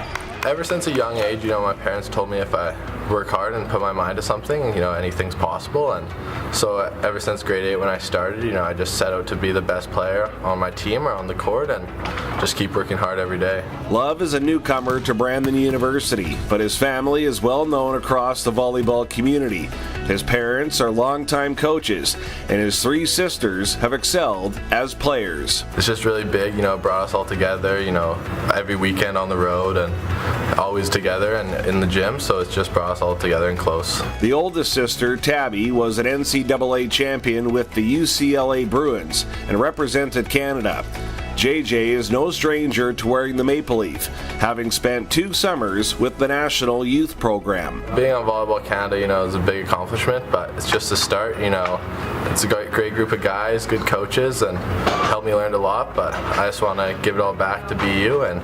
Ever since a young age, my parents told me if I work hard and put my mind to something, anything's possible. And so ever since grade 8 when I started, I just set out to be the best player on my team or on the court and just keep working hard every day. Love is a newcomer to Brandon University, but his family is well known across the volleyball community. His parents are longtime coaches, and his 3 sisters have excelled as players. It's just really big, it brought us all together, every weekend on the road and always together and in the gym, so it's just brought us all together and close. The oldest sister, Tabby, was an NCAA champion with the UCLA Bruins and represented Canada. JJ is no stranger to wearing the maple leaf, having spent 2 summers with the National Youth Program. Being on Volleyball Canada, is a big accomplishment, but it's just a start, It's a great group of guys, good coaches, and helped me learn a lot, but I just want to give it all back to BU and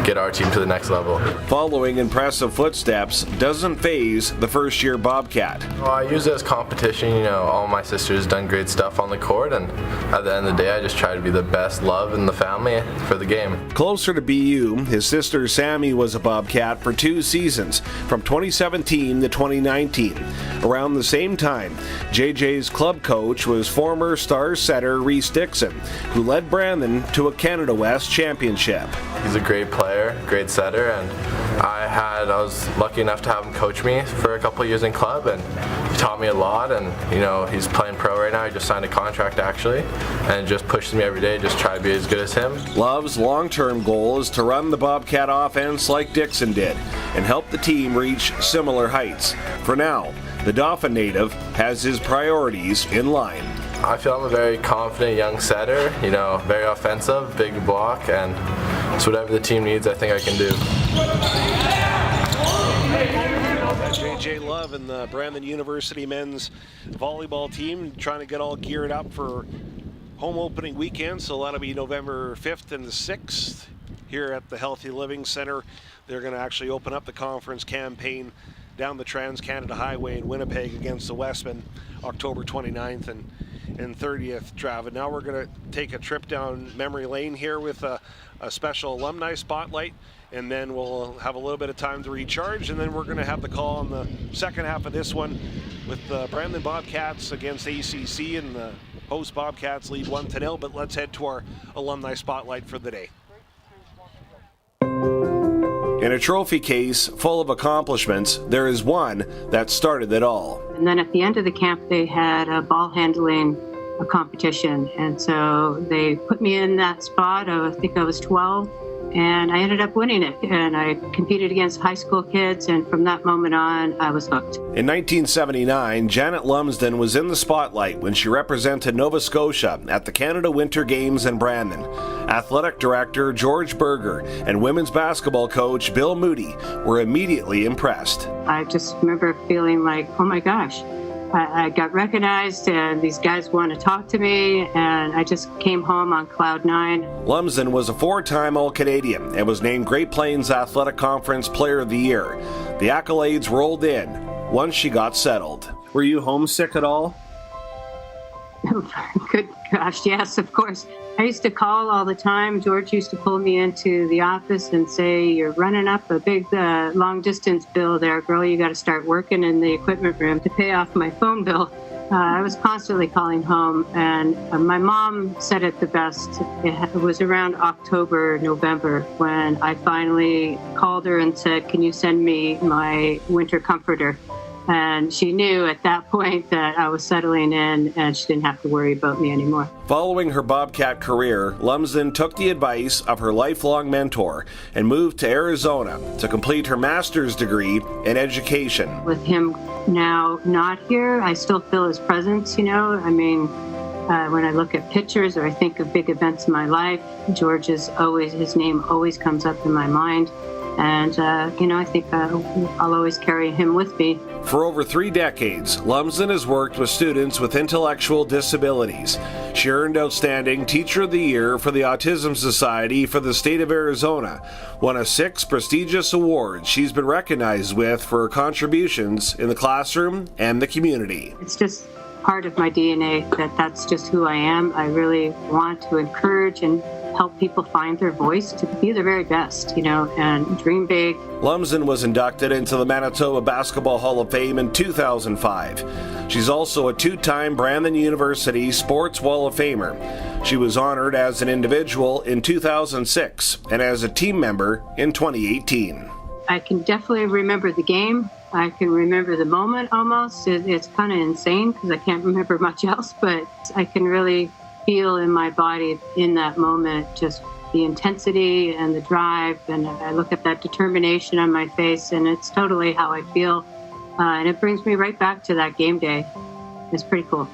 get our team to the next level. Following impressive footsteps doesn't faze the first-year Bobcat. Well, I use it as competition, all my sisters done great stuff on the court, and at the end of the day, I just try to be the best love in the family for the game. Closer to BU, his sister Sammy was a Bobcat for 2 seasons, from 2017 to 2019. Around the same time, JJ's club coach was former star setter Reese Dixon, who led Brandon to a Canada West championship. He's a great player, great setter, and I was lucky enough to have him coach me for a couple of years in club, and he taught me a lot, and he's playing pro right now. He just signed a contract actually, and it just pushes me every day, just try to be as good as him. Love's long-term goal is to run the Bobcat offense like Dixon did and help the team reach similar heights. For now, the Dauphin native has his priorities in line. I feel I'm a very confident young setter, very offensive, big block, and it's whatever the team needs, I think I can do. JJ Love and the Brandon University men's volleyball team trying to get all geared up for home opening weekend, so that'll be November 5th and the 6th here at the Healthy Living Center. They're going to actually open up the conference campaign down the Trans-Canada Highway in Winnipeg against the Westmen, October 29th and 30th, Trav. And now we're going to take a trip down memory lane here with a special alumni spotlight, and then we'll have a little bit of time to recharge, and then we're going to have the call on the second half of this one with the Brandon Bobcats against ACC, and the host Bobcats lead 1-0, but let's head to our alumni spotlight for the day. In a trophy case full of accomplishments, there is one that started it all. And then at the end of the camp, they had a ball handling competition. And so they put me in that spot. I think I was 12. And I ended up winning it. And I competed against high school kids. And from that moment on, I was hooked. In 1979, Janet Lumsden was in the spotlight when she represented Nova Scotia at the Canada Winter Games in Brandon. Athletic director George Berger and women's basketball coach Bill Moody were immediately impressed. I just remember feeling like, oh my gosh, I got recognized and these guys want to talk to me, and I just came home on cloud 9. Lumsden was a 4-time All-Canadian and was named Great Plains Athletic Conference Player of the Year. The accolades rolled in once she got settled. Were you homesick at all? Good gosh, yes, of course. I used to call all the time. George used to pull me into the office and say, you're running up a big long distance bill there, girl. You got to start working in the equipment room to pay off my phone bill. I was constantly calling home, and my mom said it the best. It was around October, November, when I finally called her and said, can you send me my winter comforter? And she knew at that point that I was settling in and she didn't have to worry about me anymore. Following her Bobcat career, Lumsden took the advice of her lifelong mentor and moved to Arizona to complete her master's degree in education. With him now not here, I still feel his presence, when I look at pictures or I think of big events in my life, his name always comes up in my mind. And, I think I'll always carry him with me. For over 3 decades, Lumsden has worked with students with intellectual disabilities. She earned Outstanding Teacher of the Year for the Autism Society for the state of Arizona, one of 6 prestigious awards she's been recognized with for her contributions in the classroom and the community. It's just part of my DNA that's just who I am. I really want to encourage and help people find their voice to be their very best, and dream big. Lumsden was inducted into the Manitoba Basketball Hall of Fame in 2005. She's also a 2-time Brandon University Sports Wall of Famer. She was honored as an individual in 2006 and as a team member in 2018. I can definitely remember the game. I can remember the moment almost. It's kind of insane because I can't remember much else, but I can really feel in my body in that moment just the intensity and the drive, and I look at that determination on my face, and it's totally how I feel, and it brings me right back to that game day. It's pretty cool.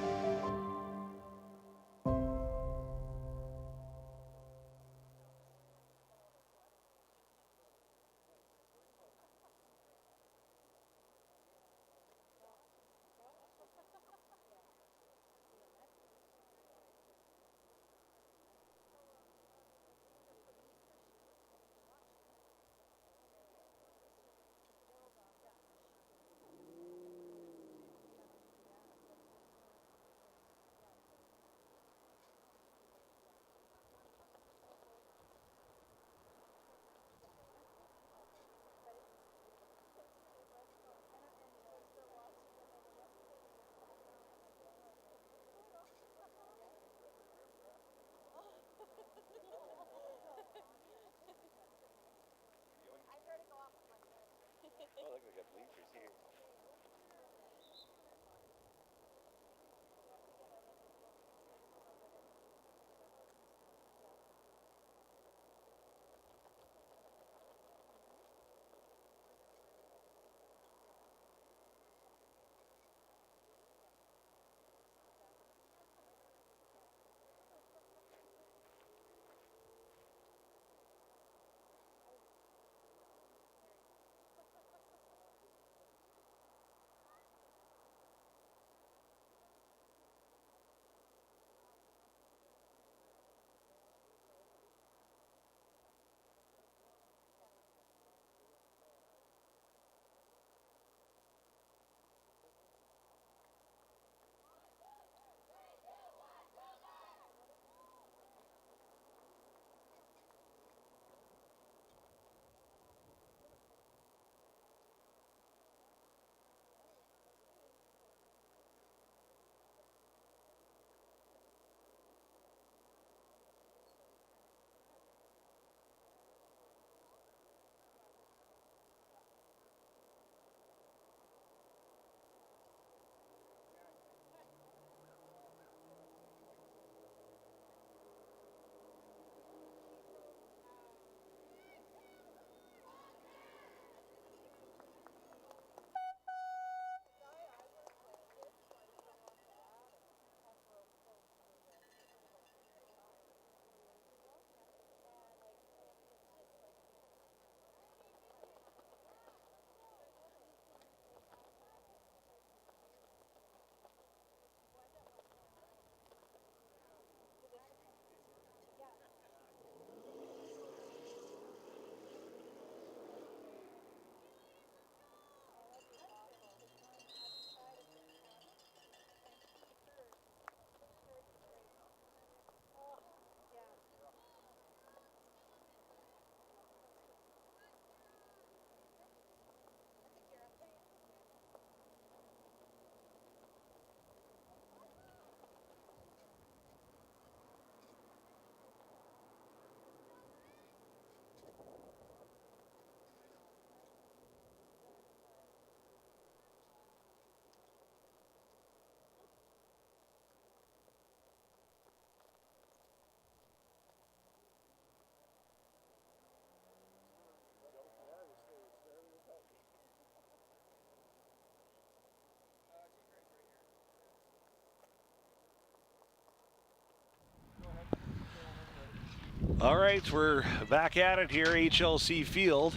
All right, we're back at it here, HLC Field.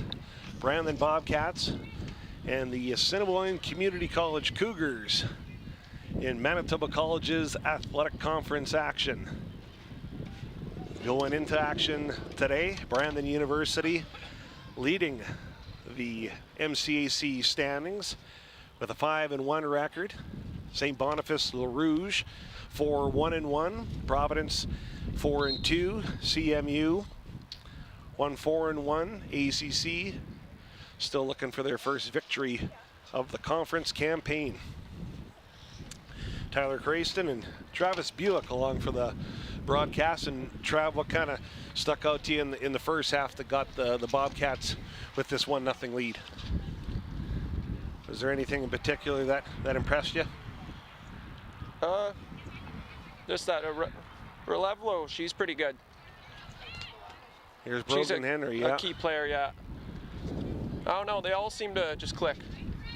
Brandon Bobcats and the Assiniboine Community College Cougars in Manitoba College's Athletic Conference action. Going into action today, Brandon University leading the MCAC standings with a 5-1 record. St. Boniface Le Rouge 4-1-1, Providence 4-2, CMU 1-4-1, ACC still looking for their first victory of the conference campaign. Tyler Crayston and Travis Buick along for the broadcast. And Trav, what kind of stuck out to you in the first half that got the Bobcats with this 1-0 lead? is there anything in particular that impressed you? Just that Relevlo, she's pretty good. Here's She's Brogan Henry, yeah. a key player, yeah. I don't know, they all seem to just click,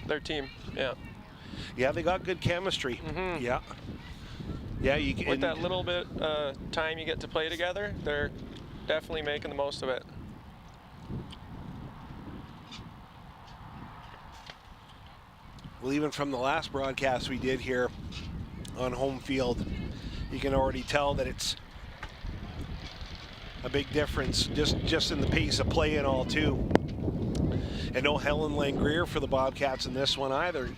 their team, yeah. Yeah, they got good chemistry. Mm-hmm. Yeah. Yeah, With that little bit time you get to play together, they're definitely making the most of it. Well, even from the last broadcast we did here on home field, you can already tell that it's a big difference just in the pace of play and all too. And no Helen Langrier for the Bobcats in this one either.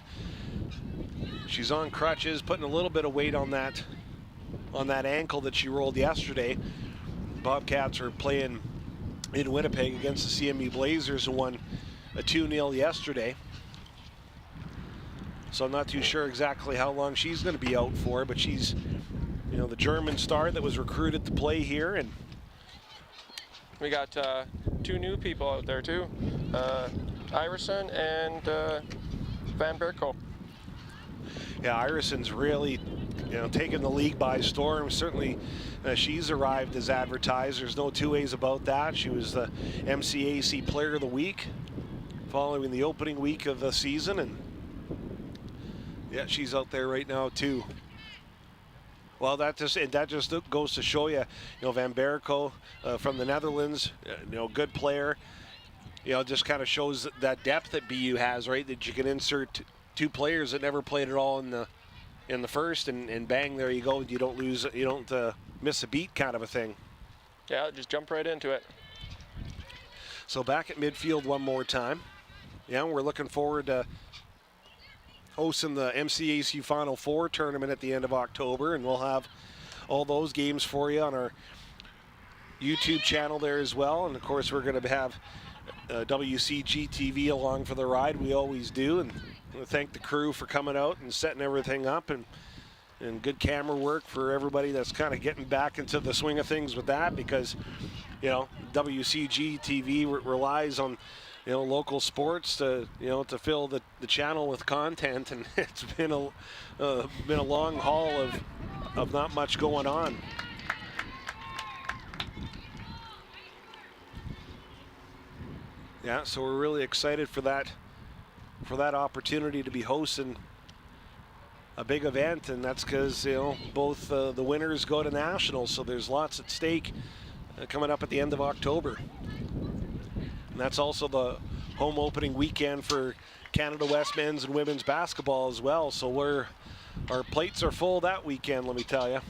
She's on crutches, putting a little bit of weight on that ankle that she rolled yesterday. Bobcats are playing in Winnipeg against the CMU Blazers, who won a 2-0 yesterday. So I'm not too sure exactly how long she's going to be out for, but she's, the German star that was recruited to play here. And we got 2 new people out there too, Iverson and Van Berko. Yeah, Irison's really, taken the league by storm. Certainly, she's arrived as advertised. There's no two ways about that. She was the MCAC Player of the Week following the opening week of the season, and yeah, she's out there right now too. Well, that just goes to show you, Van Berko from the Netherlands, good player. Just kind of shows that depth that BU has, right? That you can insert 2 players that never played at all in the first, and bang, there you go. You don't lose, you don't miss a beat, kind of a thing. Yeah, just jump right into it. So back at midfield one more time. Yeah, we're looking forward to hosting the MCAC Final Four tournament at the end of October, and we'll have all those games for you on our YouTube channel there as well. And of course, we're going to have WCG TV along for the ride. We always do, and I thank the crew for coming out and setting everything up, and good camera work for everybody that's kind of getting back into the swing of things with that, because WCG TV relies on local sports to to fill the channel with content, and it's been a long haul of not much going on. Yeah, so we're really excited for that opportunity to be hosting a big event, and that's because both the winners go to nationals, so there's lots at stake coming up at the end of October. And that's also the home opening weekend for Canada West men's and women's basketball as well. So our plates are full that weekend, let me tell you.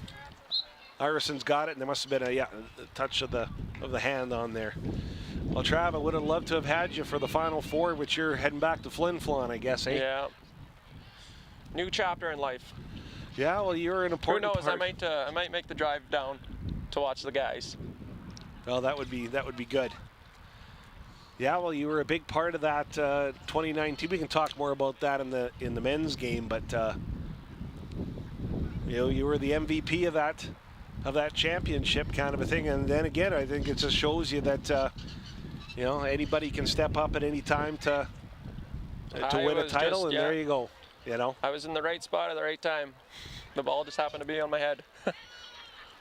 Irison's got it, and there must have been a touch of the hand on there. Well, Trav, I would have loved to have had you for the Final Four, but you're heading back to Flin Flon, I guess, eh? Yeah. New chapter in life. Yeah, well, you're an important Who knows? part. I might make the drive down to watch the guys. Well, that would be good. Yeah, well, you were a big part of that 2019. We can talk more about that in the men's game, but you were the MVP of that championship kind of a thing. And then again, I think it just shows you that anybody can step up at any time to win a title, and there you go. I was in the right spot at the right time. The ball just happened to be on my head.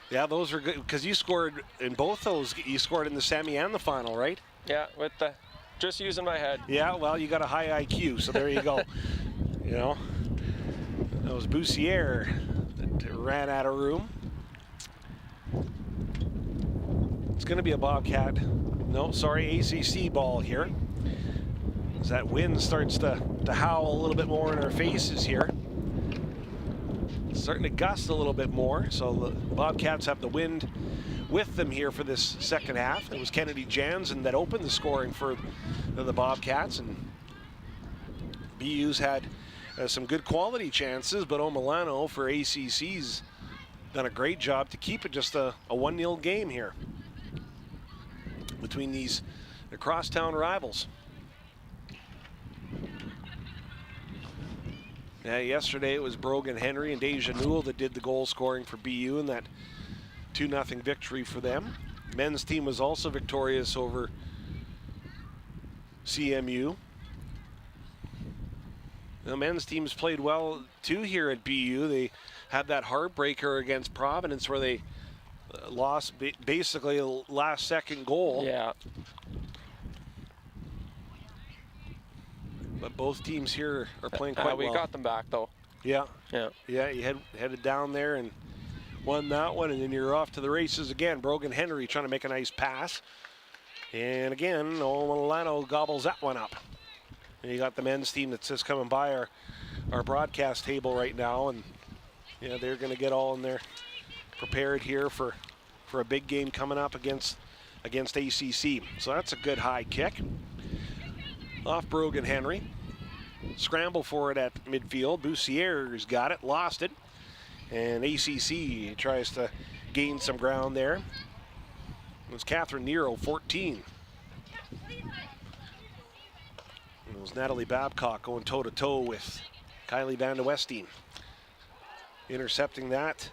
Yeah, those were good because you scored in both those. You scored in the semi and the final, right? Yeah, just using my head. Yeah, well, you got a high IQ, so there you go. That was Boussier that ran out of room. It's going to be a Bobcat. No, sorry, ACC ball here. As that wind starts to howl a little bit more in our faces here. It's starting to gust a little bit more, so the Bobcats have the wind with them here for this second half. It was Kennedy Jansen that opened the scoring for the Bobcats, and BU's had some good quality chances, but O'Milano for ACC's done a great job to keep it just a 1-0 game here between these crosstown rivals. Yeah, yesterday it was Brogan Henry and Deja Newell that did the goal scoring for BU in that 2-0 victory for them. Men's team was also victorious over CMU. The men's team's played well too here at BU. They had that heartbreaker against Providence where they lost basically a last-second goal. Yeah. But both teams here are playing quite well. We got them back though. Yeah. Yeah. Yeah, you headed down there and won that one, and then you're off to the races again. Brogan Henry trying to make a nice pass. And again, Milano gobbles that one up. And you got the men's team that's just coming by our broadcast table right now, and yeah, they're going to get all in there prepared here for a big game coming up against ACC. So that's a good high kick. Off Brogan Henry. Scramble for it at midfield. Boussier's got it, lost it. And ACC tries to gain some ground there. It was Catherine Nero, 14. It was Natalie Babcock going toe-to-toe with Kylie Van de Westeen. Intercepting that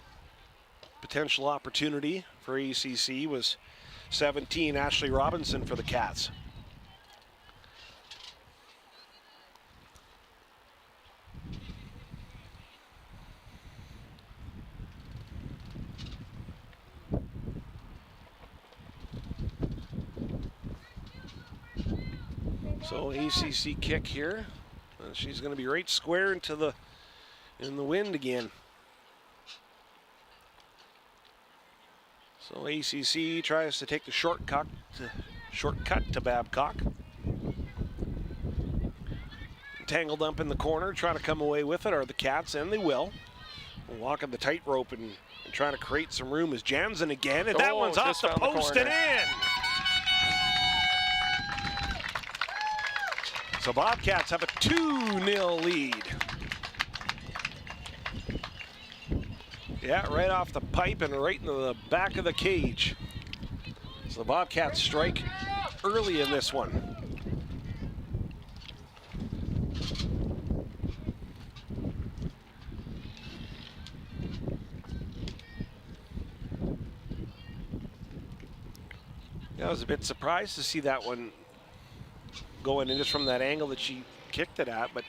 potential opportunity for ACC was 17, Ashley Robinson for the Cats. So ACC kick here. She's going to be right square in the wind again. So ACC tries to take the shortcut to Babcock. Tangled up in the corner, trying to come away with it are the Cats, and they will. Walking the tightrope and trying to create some room is Jansen again, and that one's off the post and in. So Bobcats have a 2-0 lead. Yeah, right off the pipe and right into the back of the cage. So the Bobcats strike early in this one. I was a bit surprised to see that one going in just from that angle that she kicked it at, but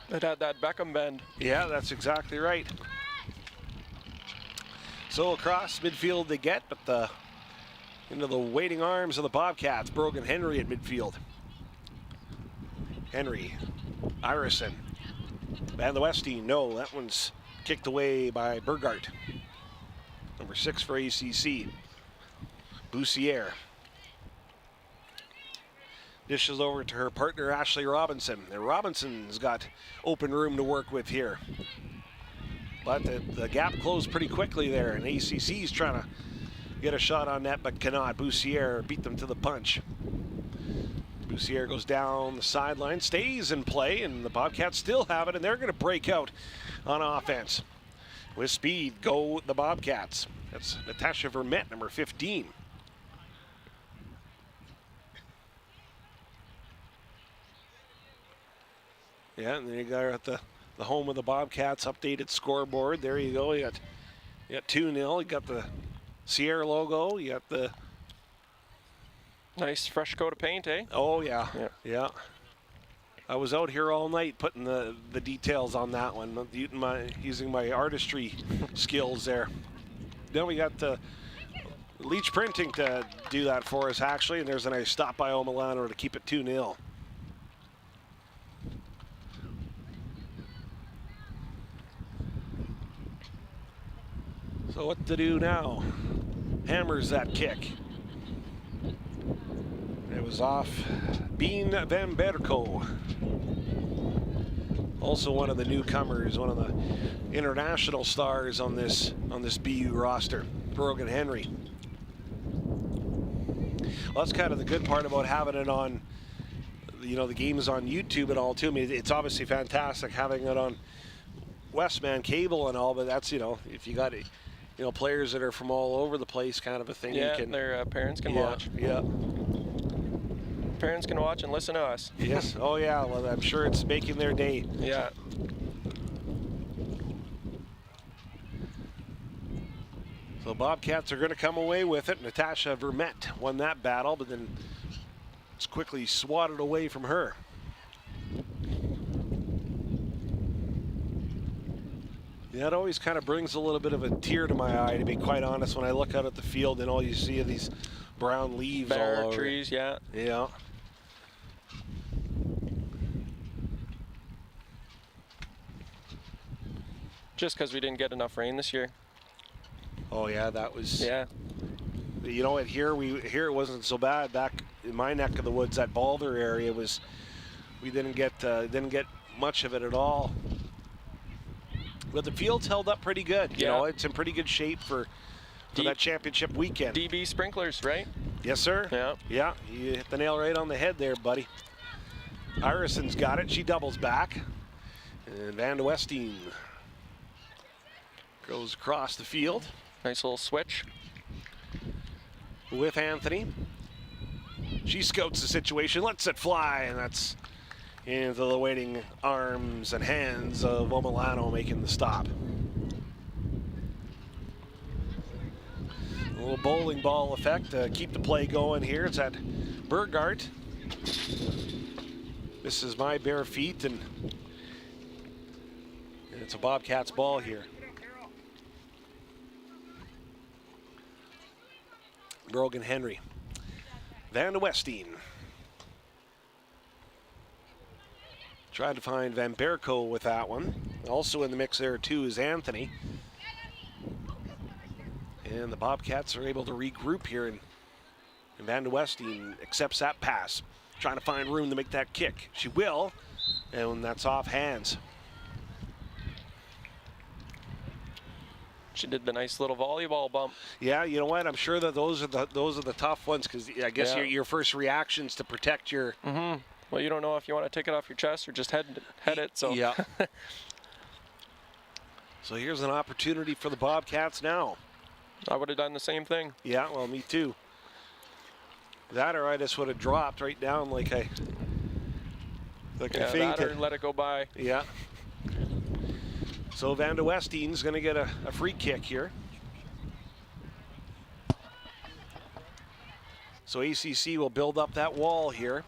it had that Beckham bend. Yeah, that's exactly right. So across midfield they get, but into the waiting arms of the Bobcats. Brogan Henry at midfield. Henry, Irison, Van de Westeen. No, that one's kicked away by Burgart. Number 6 for ACC. Boussier. Dishes over to her partner, Ashley Robinson. And Robinson's got open room to work with here. But the gap closed pretty quickly there, and ACC's trying to get a shot on net, but cannot. Boussier beat them to the punch. Boussier goes down the sideline, stays in play, and the Bobcats still have it, and they're going to break out on offense. With speed, go the Bobcats. That's Natasha Vermette, number 15. Yeah, and then you got at the home of the Bobcats updated scoreboard. There you go. You got 2-0. You got the Sierra logo. You got the nice fresh coat of paint, eh? Oh yeah. Yeah. I was out here all night putting the details on that one, using my artistry skills there. Then we got the Leach Printing to do that for us actually, and there's a nice stop by Milano to keep it 2-0. So what to do now? Hammers that kick. It was off Bean Van Berko. Also one of the newcomers, one of the international stars on this BU roster, Brogan Henry. Well, that's kind of the good part about having it on, the game is on YouTube and all too. I mean, it's obviously fantastic having it on Westman cable and all, but that's, if you got it. Players that are from all over the place, kind of a thing. Yeah, their parents can watch. Yeah. Parents can watch and listen to us. Yes. Oh, yeah. Well, I'm sure it's making their day. Yeah. So Bobcats are going to come away with it. Natasha Vermette won that battle, but then it's quickly swatted away from her. Yeah, it always kind of brings a little bit of a tear to my eye, to be quite honest, when I look out at the field and all you see are these brown leaves all Bare over. trees, yeah. Yeah. Just because we didn't get enough rain this year. Oh yeah, that was. Yeah. You know what? Here it wasn't so bad. Back in my neck of the woods, that Balder area we didn't get much of it at all. But the field's held up pretty good. You know, it's in pretty good shape for that championship weekend. DB sprinklers, right? Yes, sir. Yeah. Yeah, you hit the nail right on the head there, buddy. Irison's got it. She doubles back. And Van de Westeen goes across the field. Nice little switch. With Anthony. She scouts the situation, lets it fly, and that's into the waiting arms and hands of Omilano making the stop. A little bowling ball effect to keep the play going here. It's at Burgart. This is my bare feet, and it's a Bobcats ball here. Brogan Henry. Van de Westeen. Tried to find Van Berko with that one. Also in the mix there too is Anthony. And the Bobcats are able to regroup here, and Van de Westeen accepts that pass. Trying to find room to make that kick. She will, and that's off hands. She did the nice little volleyball bump. Yeah, you know what? I'm sure that those are the tough ones, because I guess your first reactions to protect your. Mm-hmm. Well, you don't know if you want to take it off your chest or just head it. So yeah. So here's an opportunity for the Bobcats now. I would have done the same thing. Yeah, well, me too. That or I just would have dropped right down like I that fainted. or let it go by. Yeah. So Van de Westeen's going to get a free kick here. So ACC will build up that wall here.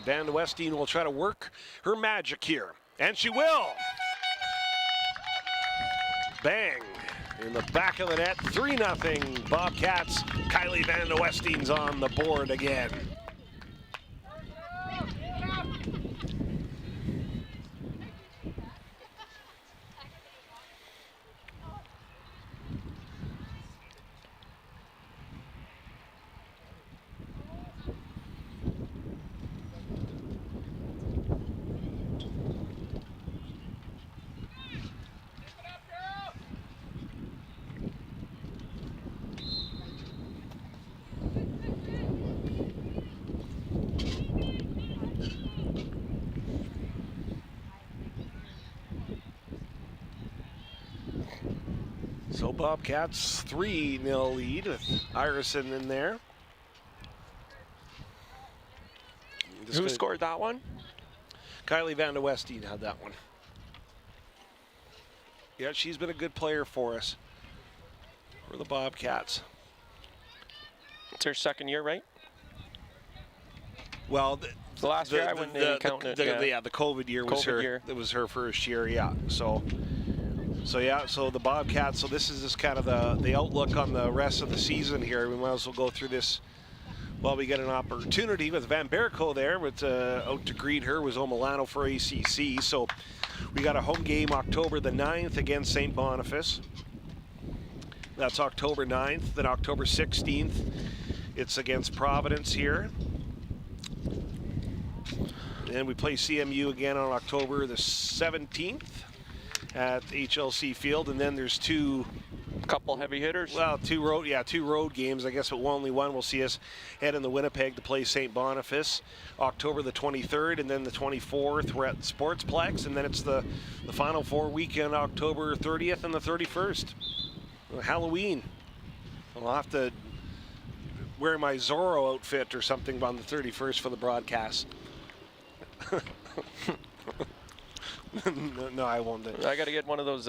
Van de Westeen will try to work her magic here. And she will! Bang! In the back of the net, 3-0 Bobcats. Kylie Van de Westeen's on the board again. So Bobcats 3-0 lead with Irison in there. Who scored that one? Kylie Van de Westeen had that one. Yeah, she's been a good player for us, for the Bobcats. It's her second year, right? Well, the last year I wouldn't even count it. The COVID year was it was her first year, yeah. So the Bobcats, so this is just kind of the outlook on the rest of the season here. We might as well go through this while we get an opportunity with Van Berko there, but out to greet her was Omilano for ACC. So we got a home game October the 9th against St. Boniface. That's October 9th. Then October 16th, it's against Providence here. And we play CMU again on October the 17th at HLC Field, and then there's couple heavy hitters. Well, two road games. I guess, but only one will see us head into Winnipeg to play St. Boniface, October the 23rd, and then the 24th we're at Sportsplex, and then it's the Final Four weekend, October 30th and the 31st. Halloween. I'll have to wear my Zorro outfit or something on the 31st for the broadcast. No, I won't. I got to get one of those.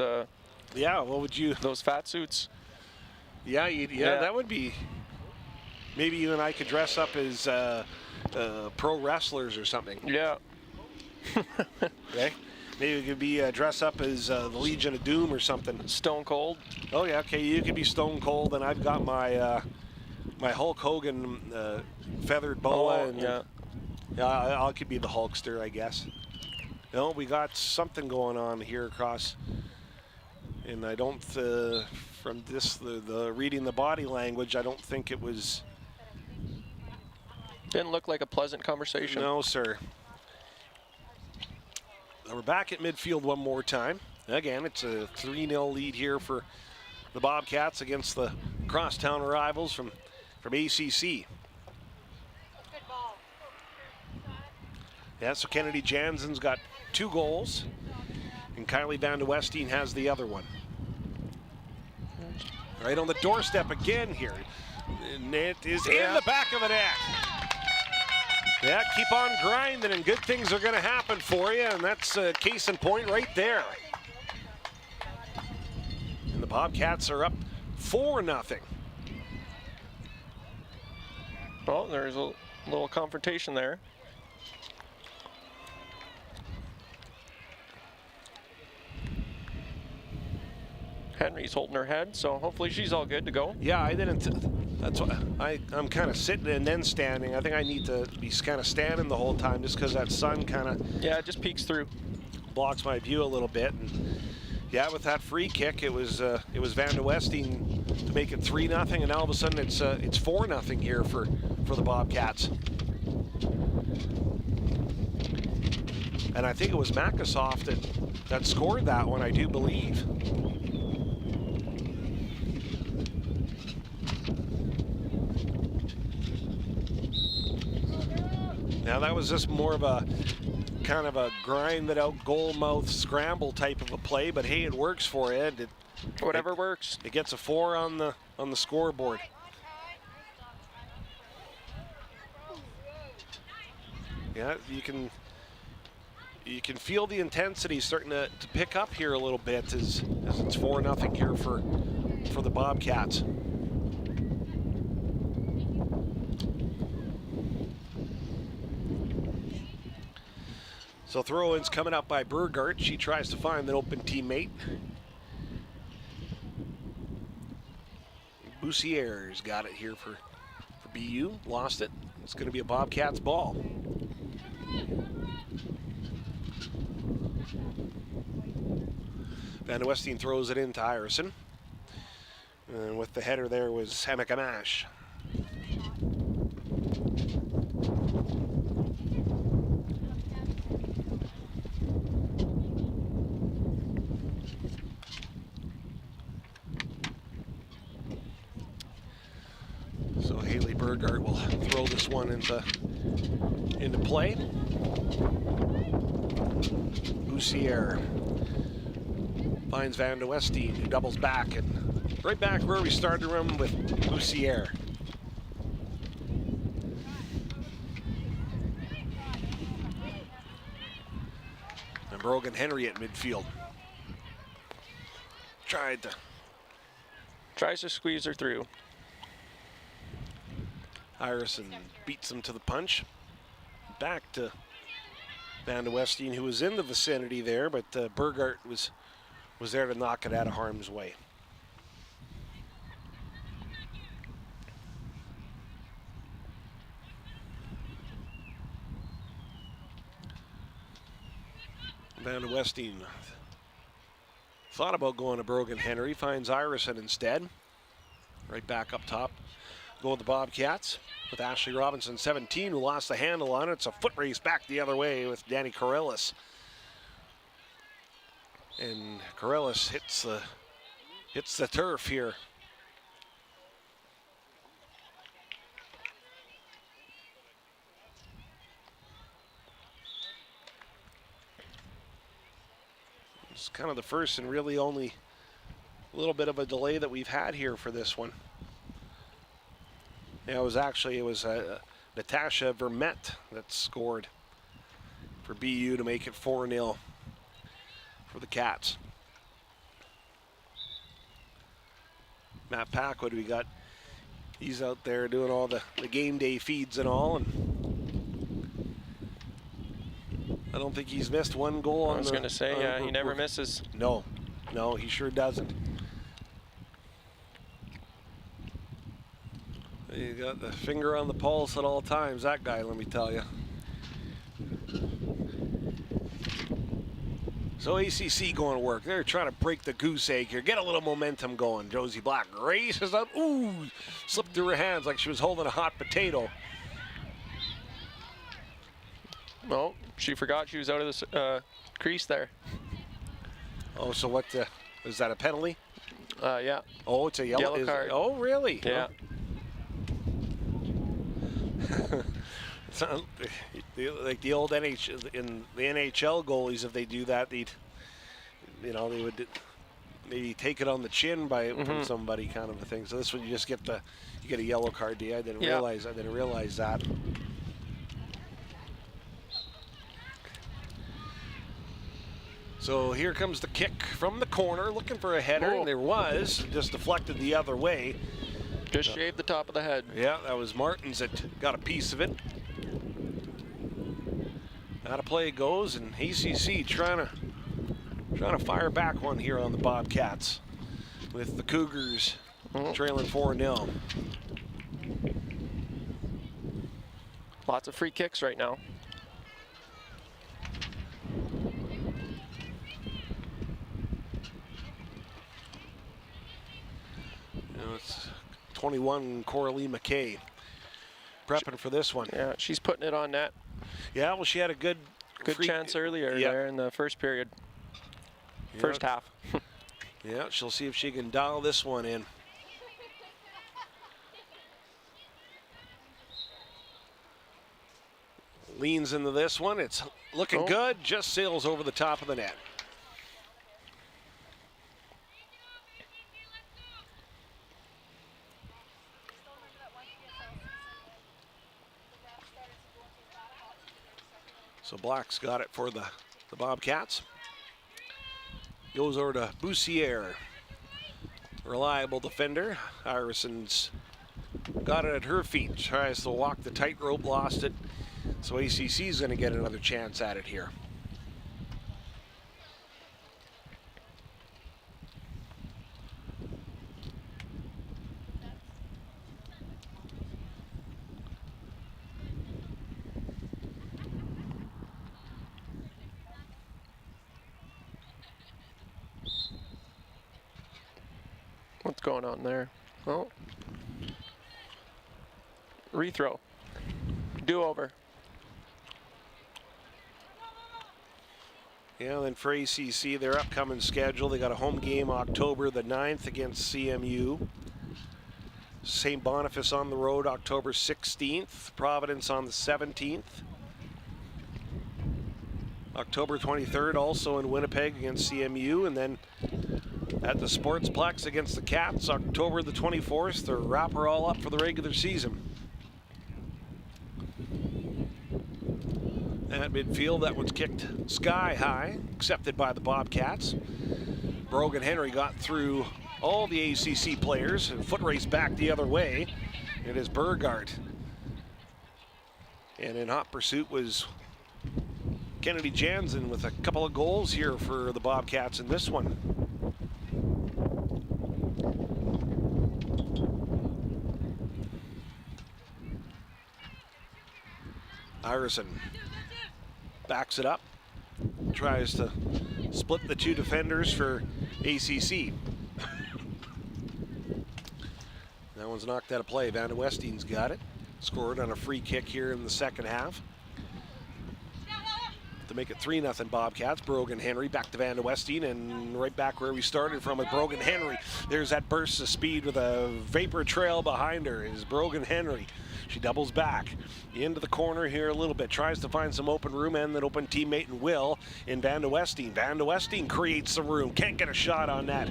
Yeah, what would you? Those fat suits. Yeah, that would be. Maybe you and I could dress up as pro wrestlers or something. Yeah. Okay. Maybe it could be dress up as the Legion of Doom or something. Stone Cold. Oh yeah, okay. You could be Stone Cold, and I've got my my Hulk Hogan feathered boa. Oh, and yeah. I could be the Hulkster, I guess. No, we got something going on here across, and I don't. From this, the reading the body language, I don't think it was. Didn't look like a pleasant conversation. No, sir. We're back at midfield one more time. Again, it's a 3-0 lead here for the Bobcats against the crosstown rivals from ACC. Yeah, so Kennedy Jansen's got 2 goals, and Kylie Van de Westeen has the other one. Right on the doorstep again here. And it is in the back of the net. Yeah, keep on grinding and good things are going to happen for you, and that's a case in point right there. And the Bobcats are up 4-0. Well, there's a little confrontation there. Henry's holding her head, so hopefully she's all good to go. Yeah, I didn't. That's why I'm kind of sitting and then standing. I think I need to be kind of standing the whole time just because that sun kind of. Yeah, it just peeks through. Blocks my view a little bit. And yeah, with that free kick, it was Van de Westeen to make it 3-0, and now all of a sudden it's 4-0 here for the Bobcats. And I think it was Makasoff that scored that one, I do believe. Now that was just more of a kind of a grind it out goal mouth scramble type of a play, but hey, it works for you. Whatever works. It gets a 4 on the scoreboard. Yeah, you can feel the intensity starting to pick up here a little bit as it's 4-0 here for the Bobcats. So throw-ins coming up by Burgart. She tries to find an open teammate. Boussier's got it here for BU. Lost it. It's going to be a Bobcats ball. Van de Westeen throws it into Ireson. And with the header there was Hamikamash. So Haley Burgart will throw this one into play. Boussier finds Van de Westeen, who doubles back, and right back where we started him with Boussier. And Brogan Henry at midfield. Tries to squeeze her through. Ireson beats him to the punch. Back to Van de Westeen, who was in the vicinity there, but Burgart was there to knock it out of harm's way. Van de Westeen thought about going to Brogan Henry, finds Ireson instead. Right back up top. Go with the Bobcats with Ashley Robinson, 17, who lost the handle on it. It's a foot race back the other way with Danny Corellis. And Corellis hits the turf here. It's kind of the first and really only little bit of a delay that we've had here for this one. Yeah, it was Natasha Vermette that scored for BU to make it 4-0 for the Cats. Matt Packwood, he's out there doing all the game day feeds and all, and don't think he's missed one goal. I was going to say, yeah, he never misses. No, he sure doesn't. He got the finger on the pulse at all times, that guy, let me tell you. So ACC going to work. They're trying to break the goose egg here. Get a little momentum going. Josie Black races up. Ooh, slipped through her hands like she was holding a hot potato. No, she forgot she was out of the crease there. Oh, so what? Is that a penalty? Yeah. Oh, it's a yellow card. Oh, really? Yeah. It's not, like the old in the NHL goalies, if they do that, they would maybe take it on the chin from somebody, kind of a thing. So this one you just get a yellow card. I didn't realize that. So here comes the kick from the corner, looking for a header, and there was, just deflected the other way. Just shaved the top of the head. Yeah, that was Martins that got a piece of it. Out of play it goes, and ACC trying to fire back one here on the Bobcats, with the Cougars trailing 4-0. Lots of free kicks right now. It's 21 Coralie McKay prepping for this one. Yeah, she's putting it on net. Yeah, well, she had a good chance earlier there in the first period. Yeah. First half. Yeah, she'll see if she can dial this one in. Leans into this one. It's looking good. Just sails over the top of the net. So Black's got it for the Bobcats. Goes over to Boussier. Reliable defender. Irison's got it at her feet. Tries to walk the tightrope, lost it. So ACC's going to get another chance at it here. What's going on there? Oh. Rethrow. Do-over. Yeah, then for ACC, their upcoming schedule, they got a home game October the 9th against CMU. St. Boniface on the road October 16th. Providence on the 17th. October 23rd also in Winnipeg against CMU. And then at the Sportsplex against the Cats October the 24th to wrap her all up for the regular season. At midfield, that one's kicked sky high, accepted by the Bobcats. Brogan Henry got through all the ACC players and foot race back the other way. It is Burgart. And in hot pursuit was Kennedy Jansen with a couple of goals here for the Bobcats in this one. Irison backs it up, tries to split the two defenders for ACC. That one's knocked out of play. Van de Westeen's got it. Scored on a free kick here in the second half. To make it 3-0 Bobcats. Brogan Henry back to Van de Westeen, and right back where we started from with Brogan Henry. There's that burst of speed with a vapor trail behind her is Brogan Henry. She doubles back into the corner here a little bit, tries to find some open room, and an open teammate and Will in Van de Westeen. Van de Westeen creates some room, can't get a shot on that.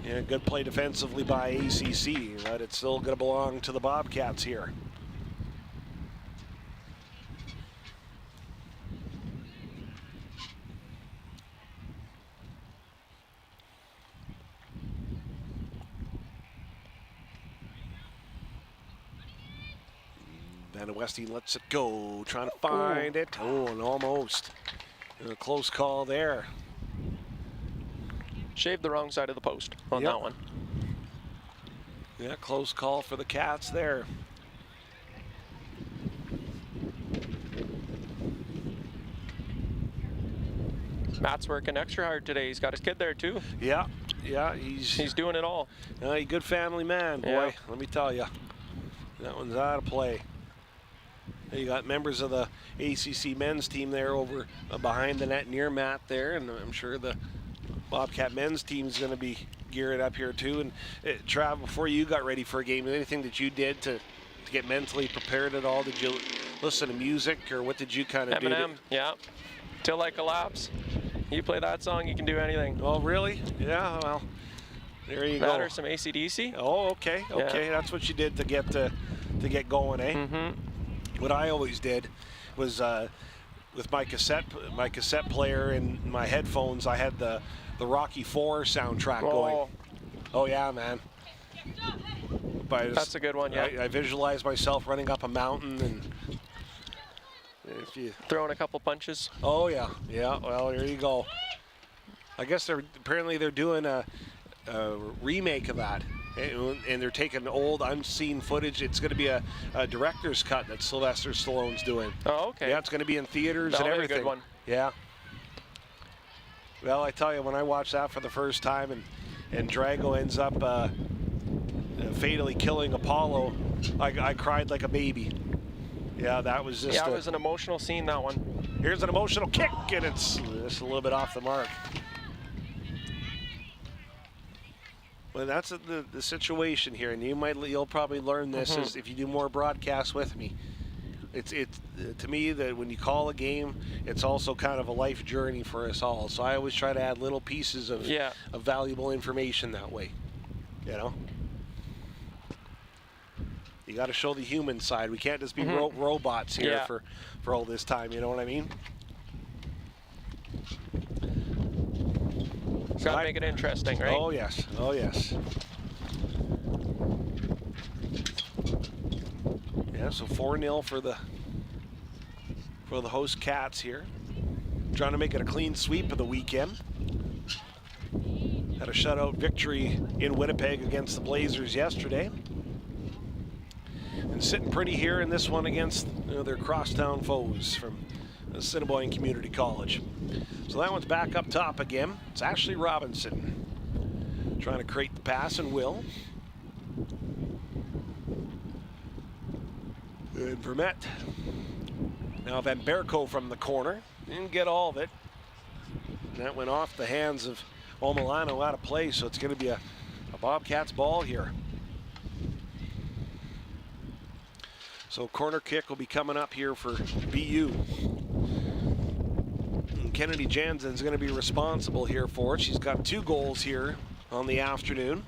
Yeah, good play defensively by ACC, but it's still going to belong to the Bobcats here. Van de Westeen lets it go, trying to find it. Oh, and almost. A close call there. Shaved the wrong side of the post on Yep. that one. Yeah, close call for the Cats there. Matt's working extra hard today. He's got his kid there too. Yeah, he's doing it all. a good family man, boy. Yeah. Let me tell you, that one's out of play. You got members of the ACC men's team there over behind the net near Matt there, and I'm sure the Bobcat men's team is going to be gearing up here too. And Trav, before you got ready for a game, anything that you did to get mentally prepared at all? Did you listen to music, or what did you kind of do? Eminem, yeah. Till I Collapse. You play that song, you can do anything. Oh, really? Yeah, well, there you go. That or some AC/DC. Oh, okay. Yeah. That's what you did to get going, eh? Mm-hmm. What I always did was with my cassette player and my headphones, I had the Rocky IV soundtrack going. Oh yeah, man. That's a good one, yeah. I visualized myself running up a mountain and if you Throwing a couple punches. Oh yeah. Well, there you go. I guess they're doing a remake of that, and they're taking old unseen footage. It's going to be a director's cut that Sylvester Stallone's doing. Oh, okay. Yeah, it's going to be in theaters That'll and be a everything. good one. Yeah. Well, I tell you, when I watched that for the first time, and Drago ends up fatally killing Apollo, I cried like a baby. Yeah, that was just. Yeah, it was an emotional scene, that one. Here's an emotional kick, and it's just a little bit off the mark. Well, that's the situation here, and you'll probably learn this is if you do more broadcasts with me. It's to me that when you call a game, it's also kind of a life journey for us all. So I always try to add little pieces of valuable information that way. You know, you got to show the human side. We can't just be robots here for all this time. You know what I mean? It's got to make it interesting, right? Oh yes. Oh yes. Yeah, so 4-0 for the host Cats here. Trying to make it a clean sweep of the weekend. Had a shutout victory in Winnipeg against the Blazers yesterday. And sitting pretty here in this one against their crosstown foes from Assiniboine Community College. So that one's back up top again. It's Ashley Robinson trying to create the pass and will. And Vermette. Now Van Berko from the corner. Didn't get all of it. And that went off the hands of Omilano out of play, so it's going to be a Bobcats ball here. So corner kick will be coming up here for BU. And Kennedy Jansen's going to be responsible here for it. She's got 2 goals here on the afternoon.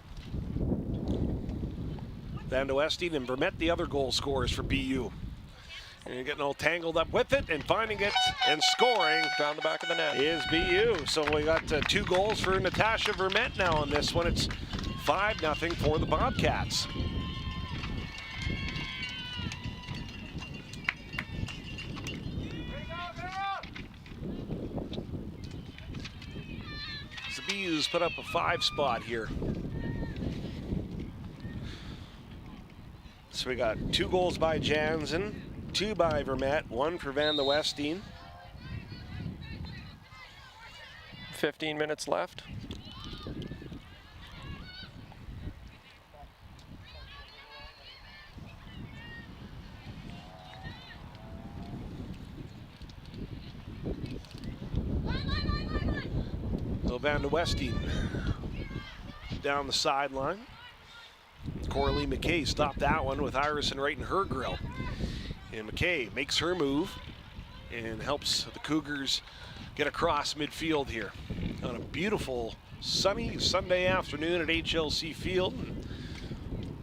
Van de Westing and Vermette, the other goal scorers for BU. And you're getting all tangled up with it and finding it and scoring. Down the back of the net. Is BU. So we got 2 goals for Natasha Vermette now on this one. It's 5-0 for the Bobcats. So BU's put up a 5 spot here. So we got 2 goals by Jansen, 2 by Vermette, 1 for Van de Westing. 15 minutes left. So Van de Westing down the sideline. Coralie McKay stopped that one with Irison right in her grill. And McKay makes her move and helps the Cougars get across midfield here on a beautiful sunny Sunday afternoon at HLC Field. And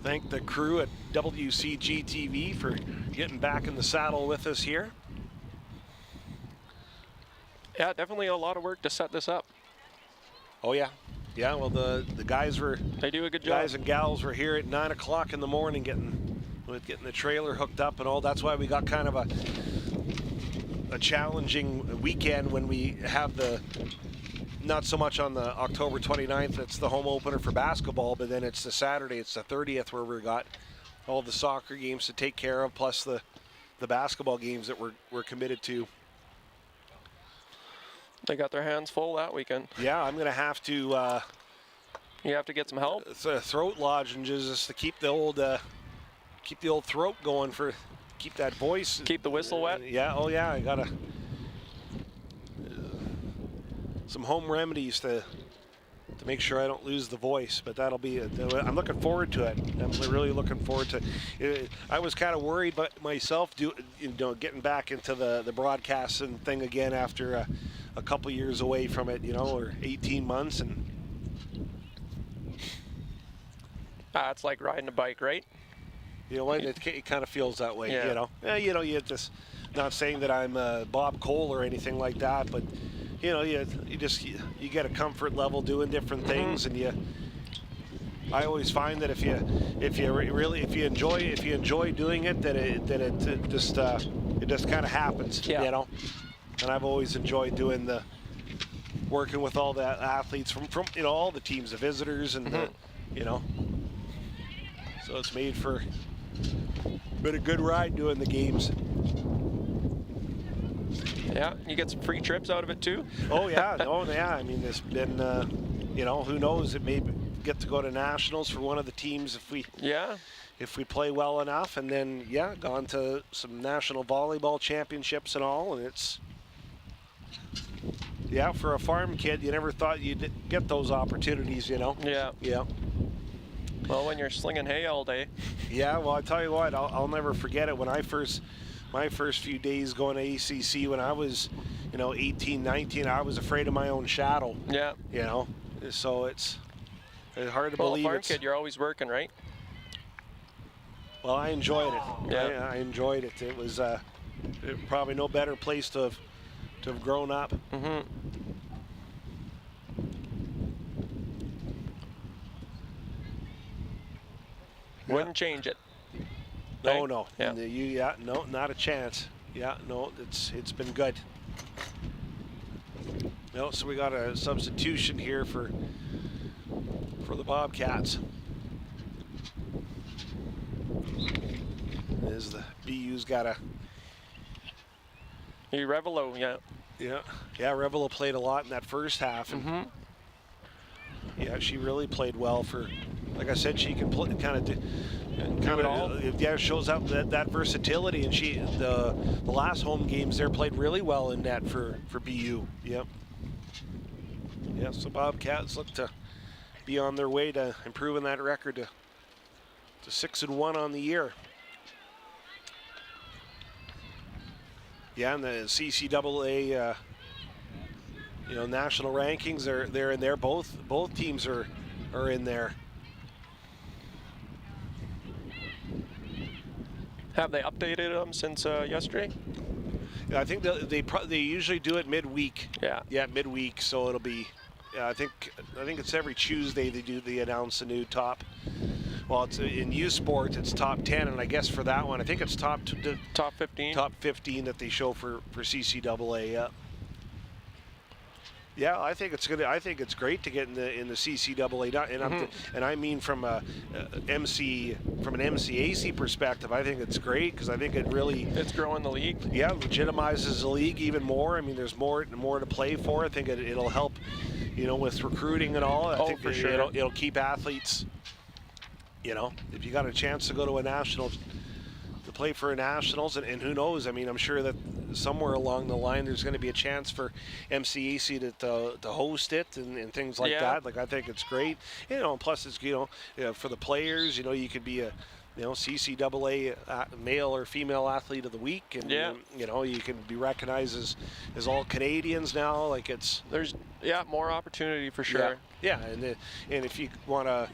thank the crew at WCG TV for getting back in the saddle with us here. Yeah, definitely a lot of work to set this up. Oh yeah. Yeah, well the guys They do a good job. Guys and gals were here at 9 o'clock in the morning getting the trailer hooked up and all. That's why we got kind of a challenging weekend when we have not so much on the October 29th, it's the home opener for basketball, but then it's the Saturday, it's the 30th, where we got all the soccer games to take care of, plus the basketball games that we're committed to. They got their hands full that weekend. Yeah, I'm going to have to... you have to get some help? Throat lozenges just to keep the old throat going, for keep that voice. Keep the whistle wet? Yeah, oh yeah, I got some home remedies to make sure I don't lose the voice, but that'll be I'm looking forward to it. I'm really looking forward to it. I was kind of worried about myself getting back into the broadcasting thing again after a couple years away from it, or 18 months, and it's like riding a bike, right? You know what? It kind of feels that way. Yeah. You just, not saying that I'm Bob Cole or anything like that, but you get a comfort level doing different things, and I always find that if you enjoy doing it, that it just kind of happens. Yeah. And I've always enjoyed doing working with all the athletes from all the teams, the visitors, and so it's made for been a good ride doing the games. Yeah, you get some free trips out of it too. Oh yeah, I mean, there's been, who knows? It may get to go to nationals for one of the teams if we play well enough, and then gone to some national volleyball championships and all, and it's for a farm kid, you never thought you'd get those opportunities, Yeah. Yeah. Well, when you're slinging hay all day. Yeah, well, I tell you what, I'll never forget it. When my first few days going to ACC, when I was, 18, 19, I was afraid of my own shadow. Yeah. So it's hard to believe. Well, farm kid, you're always working, right? Well, I enjoyed it. Yeah. I enjoyed it. It was probably no better place to have grown up. Mm-hmm. Wouldn't change it. No, no. Yeah. No, not a chance. Yeah, no, it's been good. No, so we got a substitution here for the Bobcats. As the BU's got a... Revelo, yeah. Yeah, Revelo played a lot in that first half. And yeah, she really played well for... Like I said, she can play, shows out that versatility, and the last home games there played really well in net for BU. Yep. Yeah, so Bobcats look to be on their way to improving that record to 6-1 on the year. Yeah, and the CCAA national rankings they're in there. Both teams are in there. Have they updated them since yesterday? Yeah, I think they usually do it midweek. Yeah, midweek. So it'll be. Yeah, I think it's every Tuesday they announce a new top. Well, it's in U Sport, it's top 10, and I guess for that one, I think it's top 15. Top 15 that they show for CCAA. Yeah. Yeah, I think it's good. I think it's great to get in the CCAA, and I mean from an MCAC perspective. I think it's great because I think it's growing the league. Yeah, legitimizes the league even more. I mean, there's more to play for. I think it'll help, with recruiting and all. I think for sure. It'll keep athletes. If you got a chance to go to a national, to play for a nationals, and who knows? I mean, I'm sure that somewhere along the line there's going to be a chance for MCAC to host it and things like that. Like, I think it's great. And plus it's for the players. You could be a CCAA male or female athlete of the week, and you can be recognized as all Canadians now. Like, there's more opportunity for sure. Yeah, and if you want to,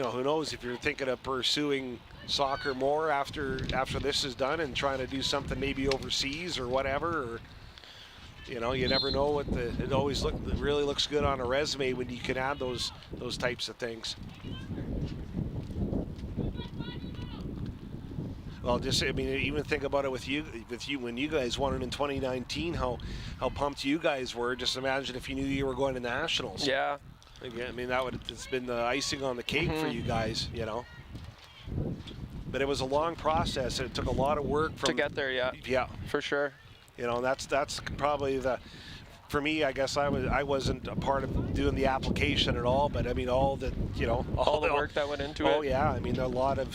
who knows, if you're thinking of pursuing soccer more after this is done and trying to do something maybe overseas or whatever, or you never know what it always really looks good on a resume when you can add those types of things. Well, just I mean, even think about it with you when you guys won it in 2019. How pumped you guys were. Just imagine if you knew you were going to nationals. Yeah. I mean, it's been the icing on the cake for you guys, you know. But it was a long process, and it took a lot of work To get there, yeah. Yeah, For sure. you know, that's probably for me, I guess I wasn't a part of doing the application at all, but I mean all the work that went into it. Oh yeah, I mean a lot of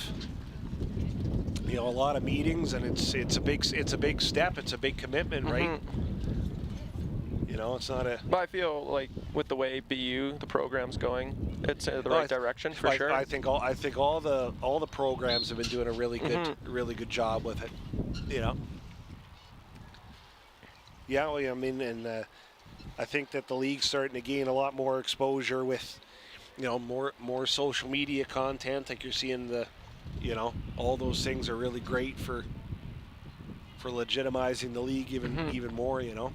meetings, and it's a big step, it's a big commitment, right? You know, it's not a. But I feel like with the way BU the program's going, it's in the right direction for sure. I think all the programs have been doing a really good job with it. You know. Yeah, well, I mean, and I think that the league's starting to gain a lot more exposure with, more social media content. Like you're seeing all those things are really great for legitimizing the league even more. You know.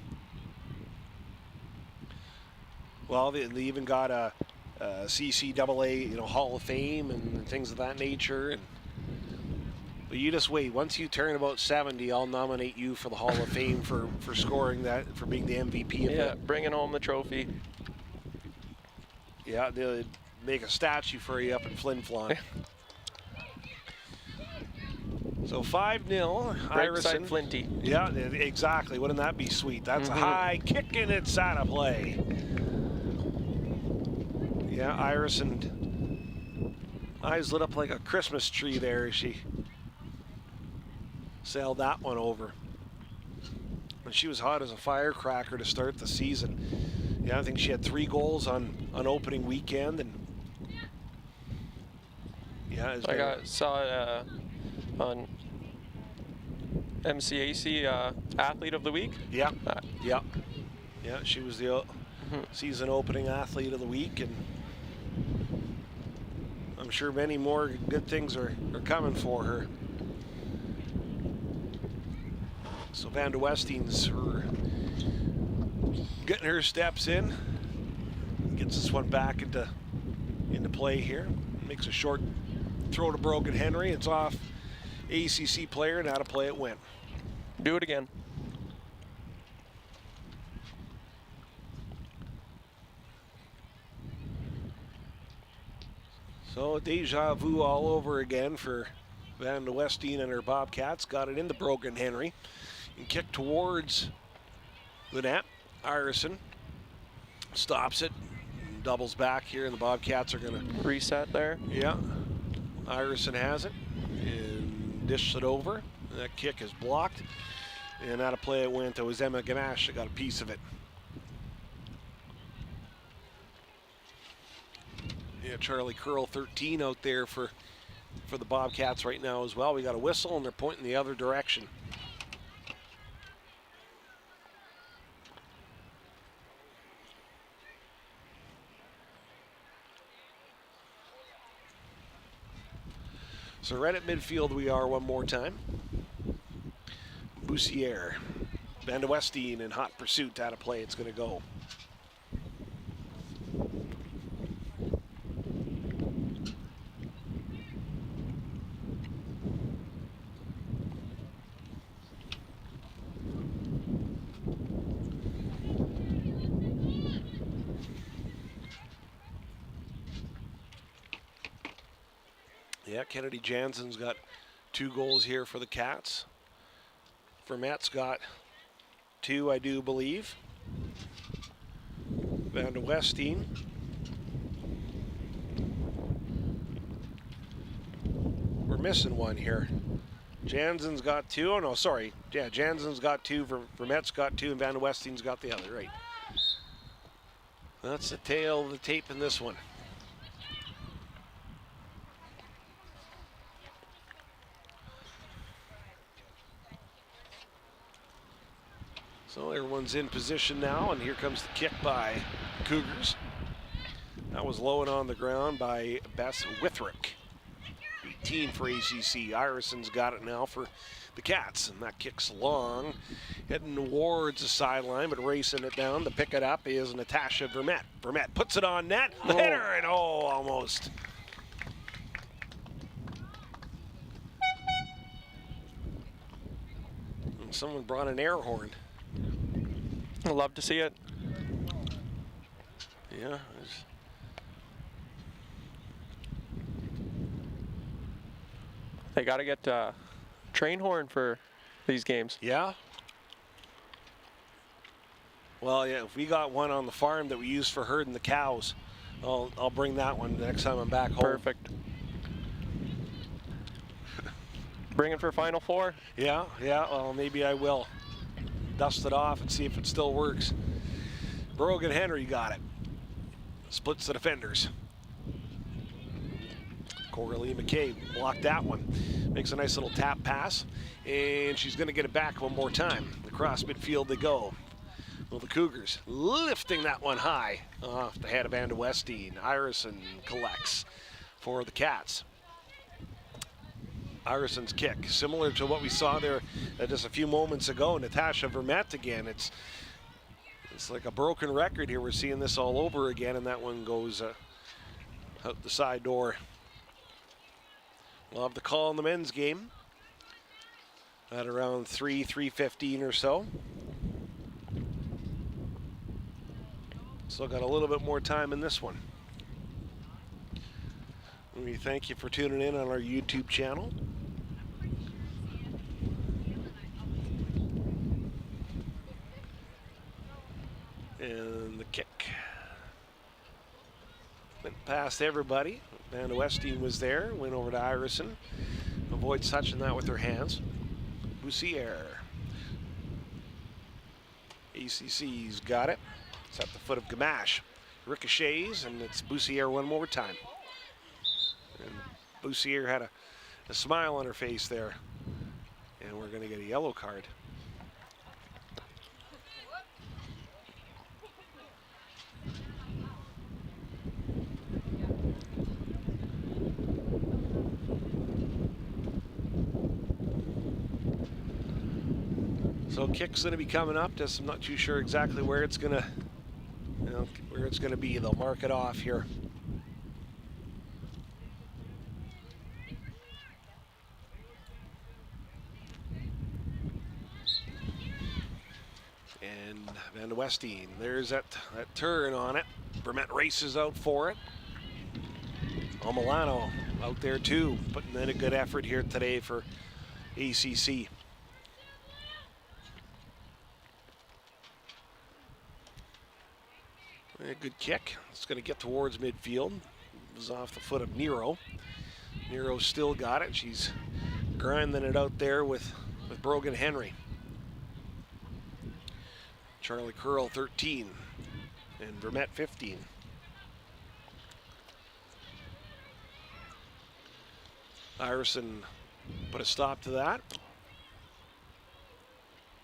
Well, they even got a CCAA, Hall of Fame and things of that nature. But you just wait. Once you turn about 70, I'll nominate you for the Hall of Fame for scoring that, for being the MVP of it. Bringing home the trophy. Yeah, they'll make a statue for you up in Flin Flon. So 5-0, Ireson. Flinty. Yeah, exactly. Wouldn't that be sweet? That's a high kick, and it's out of play. Yeah, Ireson, eyes lit up like a Christmas tree there as she sailed that one over. And she was hot as a firecracker to start the season. Yeah, I think she had 3 goals on opening weekend, and yeah, I saw it on MCAC Athlete of the Week. Yeah, she was the season opening Athlete of the Week, and I'm sure many more good things are coming for her. So Van de Westeen's getting her steps in. Gets this one back into play here. Makes a short throw to Brogan Henry. It's off ACC player, and out of play it went. Do it again. So deja vu all over again for Van de Westeen and her Bobcats. Got it into Brogan Henry and kicked towards the net. Ireson stops it, doubles back here, and the Bobcats are going to reset there. Yeah, Ireson has it and dishes it over. That kick is blocked, and out of play it went. It was Emma Ganache that got a piece of it. Yeah, Charlie Curl 13 out there for the Bobcats right now as well. We got a whistle, and they're pointing the other direction. So right at midfield we are one more time. Boussiere, Van de Westeen in hot pursuit, out of play. It's going to go. Yeah, Kennedy Jansen's got 2 goals here for the Cats. Vermette's got 2, I do believe. Van de Westeen. We're missing one here. Jansen's got 2. Oh, no, sorry. Yeah, Jansen's got 2, Vermette's got 2, and Van de Westeen's got the other, right. That's the tail of the tape in this one. So everyone's in position now, and here comes the kick by Cougars. That was low and on the ground by Bess Withrick. 18 for ACC. Ireson's got it now for the Cats, and that kick's long, heading towards the sideline, but racing it down to pick it up is Natasha Vermette. Vermette puts it on net, the hitter, and almost. someone brought an air horn. I'd love to see it. Yeah. They got to get train horn for these games. Yeah. Well, yeah, if we got one on the farm that we use for herding the cows, I'll bring that one the next time I'm back home. Perfect. Bring it for Final Four. Yeah, well, maybe I will. Dust it off and see if it still works. Brogan Henry got it. Splits the defenders. Coralie McKay blocked that one. Makes a nice little tap pass, and she's going to get it back one more time. Across midfield they go. Well, the Cougars lifting that one high off the head of Van de Westine. Irison collects for the Cats. Irison's kick, similar to what we saw there just a few moments ago. Natasha Vermette again. It's like a broken record here. We're seeing this all over again, and that one goes out the side door. We'll have the call in the men's game at around 3:15 or so. Still got a little bit more time in this one. We thank you for tuning in on our YouTube channel. And the kick went past everybody. Van de Westine was there, went over to Irison. Avoids touching that with her hands. Boussier. ACC's got it. It's at the foot of Gamache. Ricochets, and it's Boussier one more time. And Boussier had a smile on her face there. And we're going to get a yellow card. So kick's going to be coming up. Just I'm not too sure exactly where it's going to, where it's going to be. They'll mark it off here. And Van de Westine, there's that turn on it. Vermette races out for it. Milano out there too, putting in a good effort here today for ACC. A good kick. It's going to get towards midfield. It was off the foot of Nero. Nero still got it. She's grinding it out there with Brogan Henry. Charlie Curl 13 and Vermette 15. Irison put a stop to that.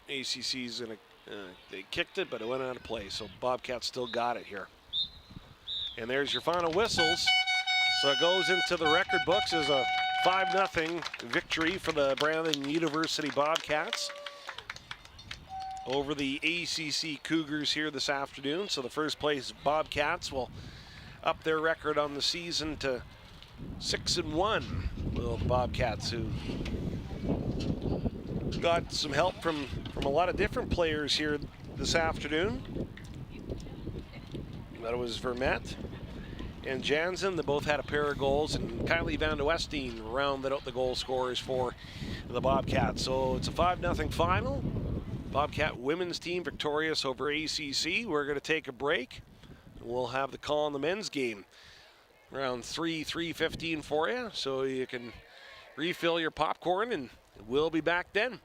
ACC's going to they kicked it, but it went out of play, so Bobcats still got it here. And there's your final whistles. So it goes into the record books as a 5-0 victory for the Brandon University Bobcats over the ACC Cougars here this afternoon. So the first place Bobcats will up their record on the season to 6-1. Well, the Bobcats, who got some help from a lot of different players here this afternoon. That was Vermette and Jansen. They both had a pair of goals, and Kylie Van de Westine rounded out the goal scorers for the Bobcats. So it's a 5-0 final. Bobcat women's team victorious over ACC. We're going to take a break. We'll have the call on the men's game around 3:15 for you, so you can refill your popcorn, and we'll be back then.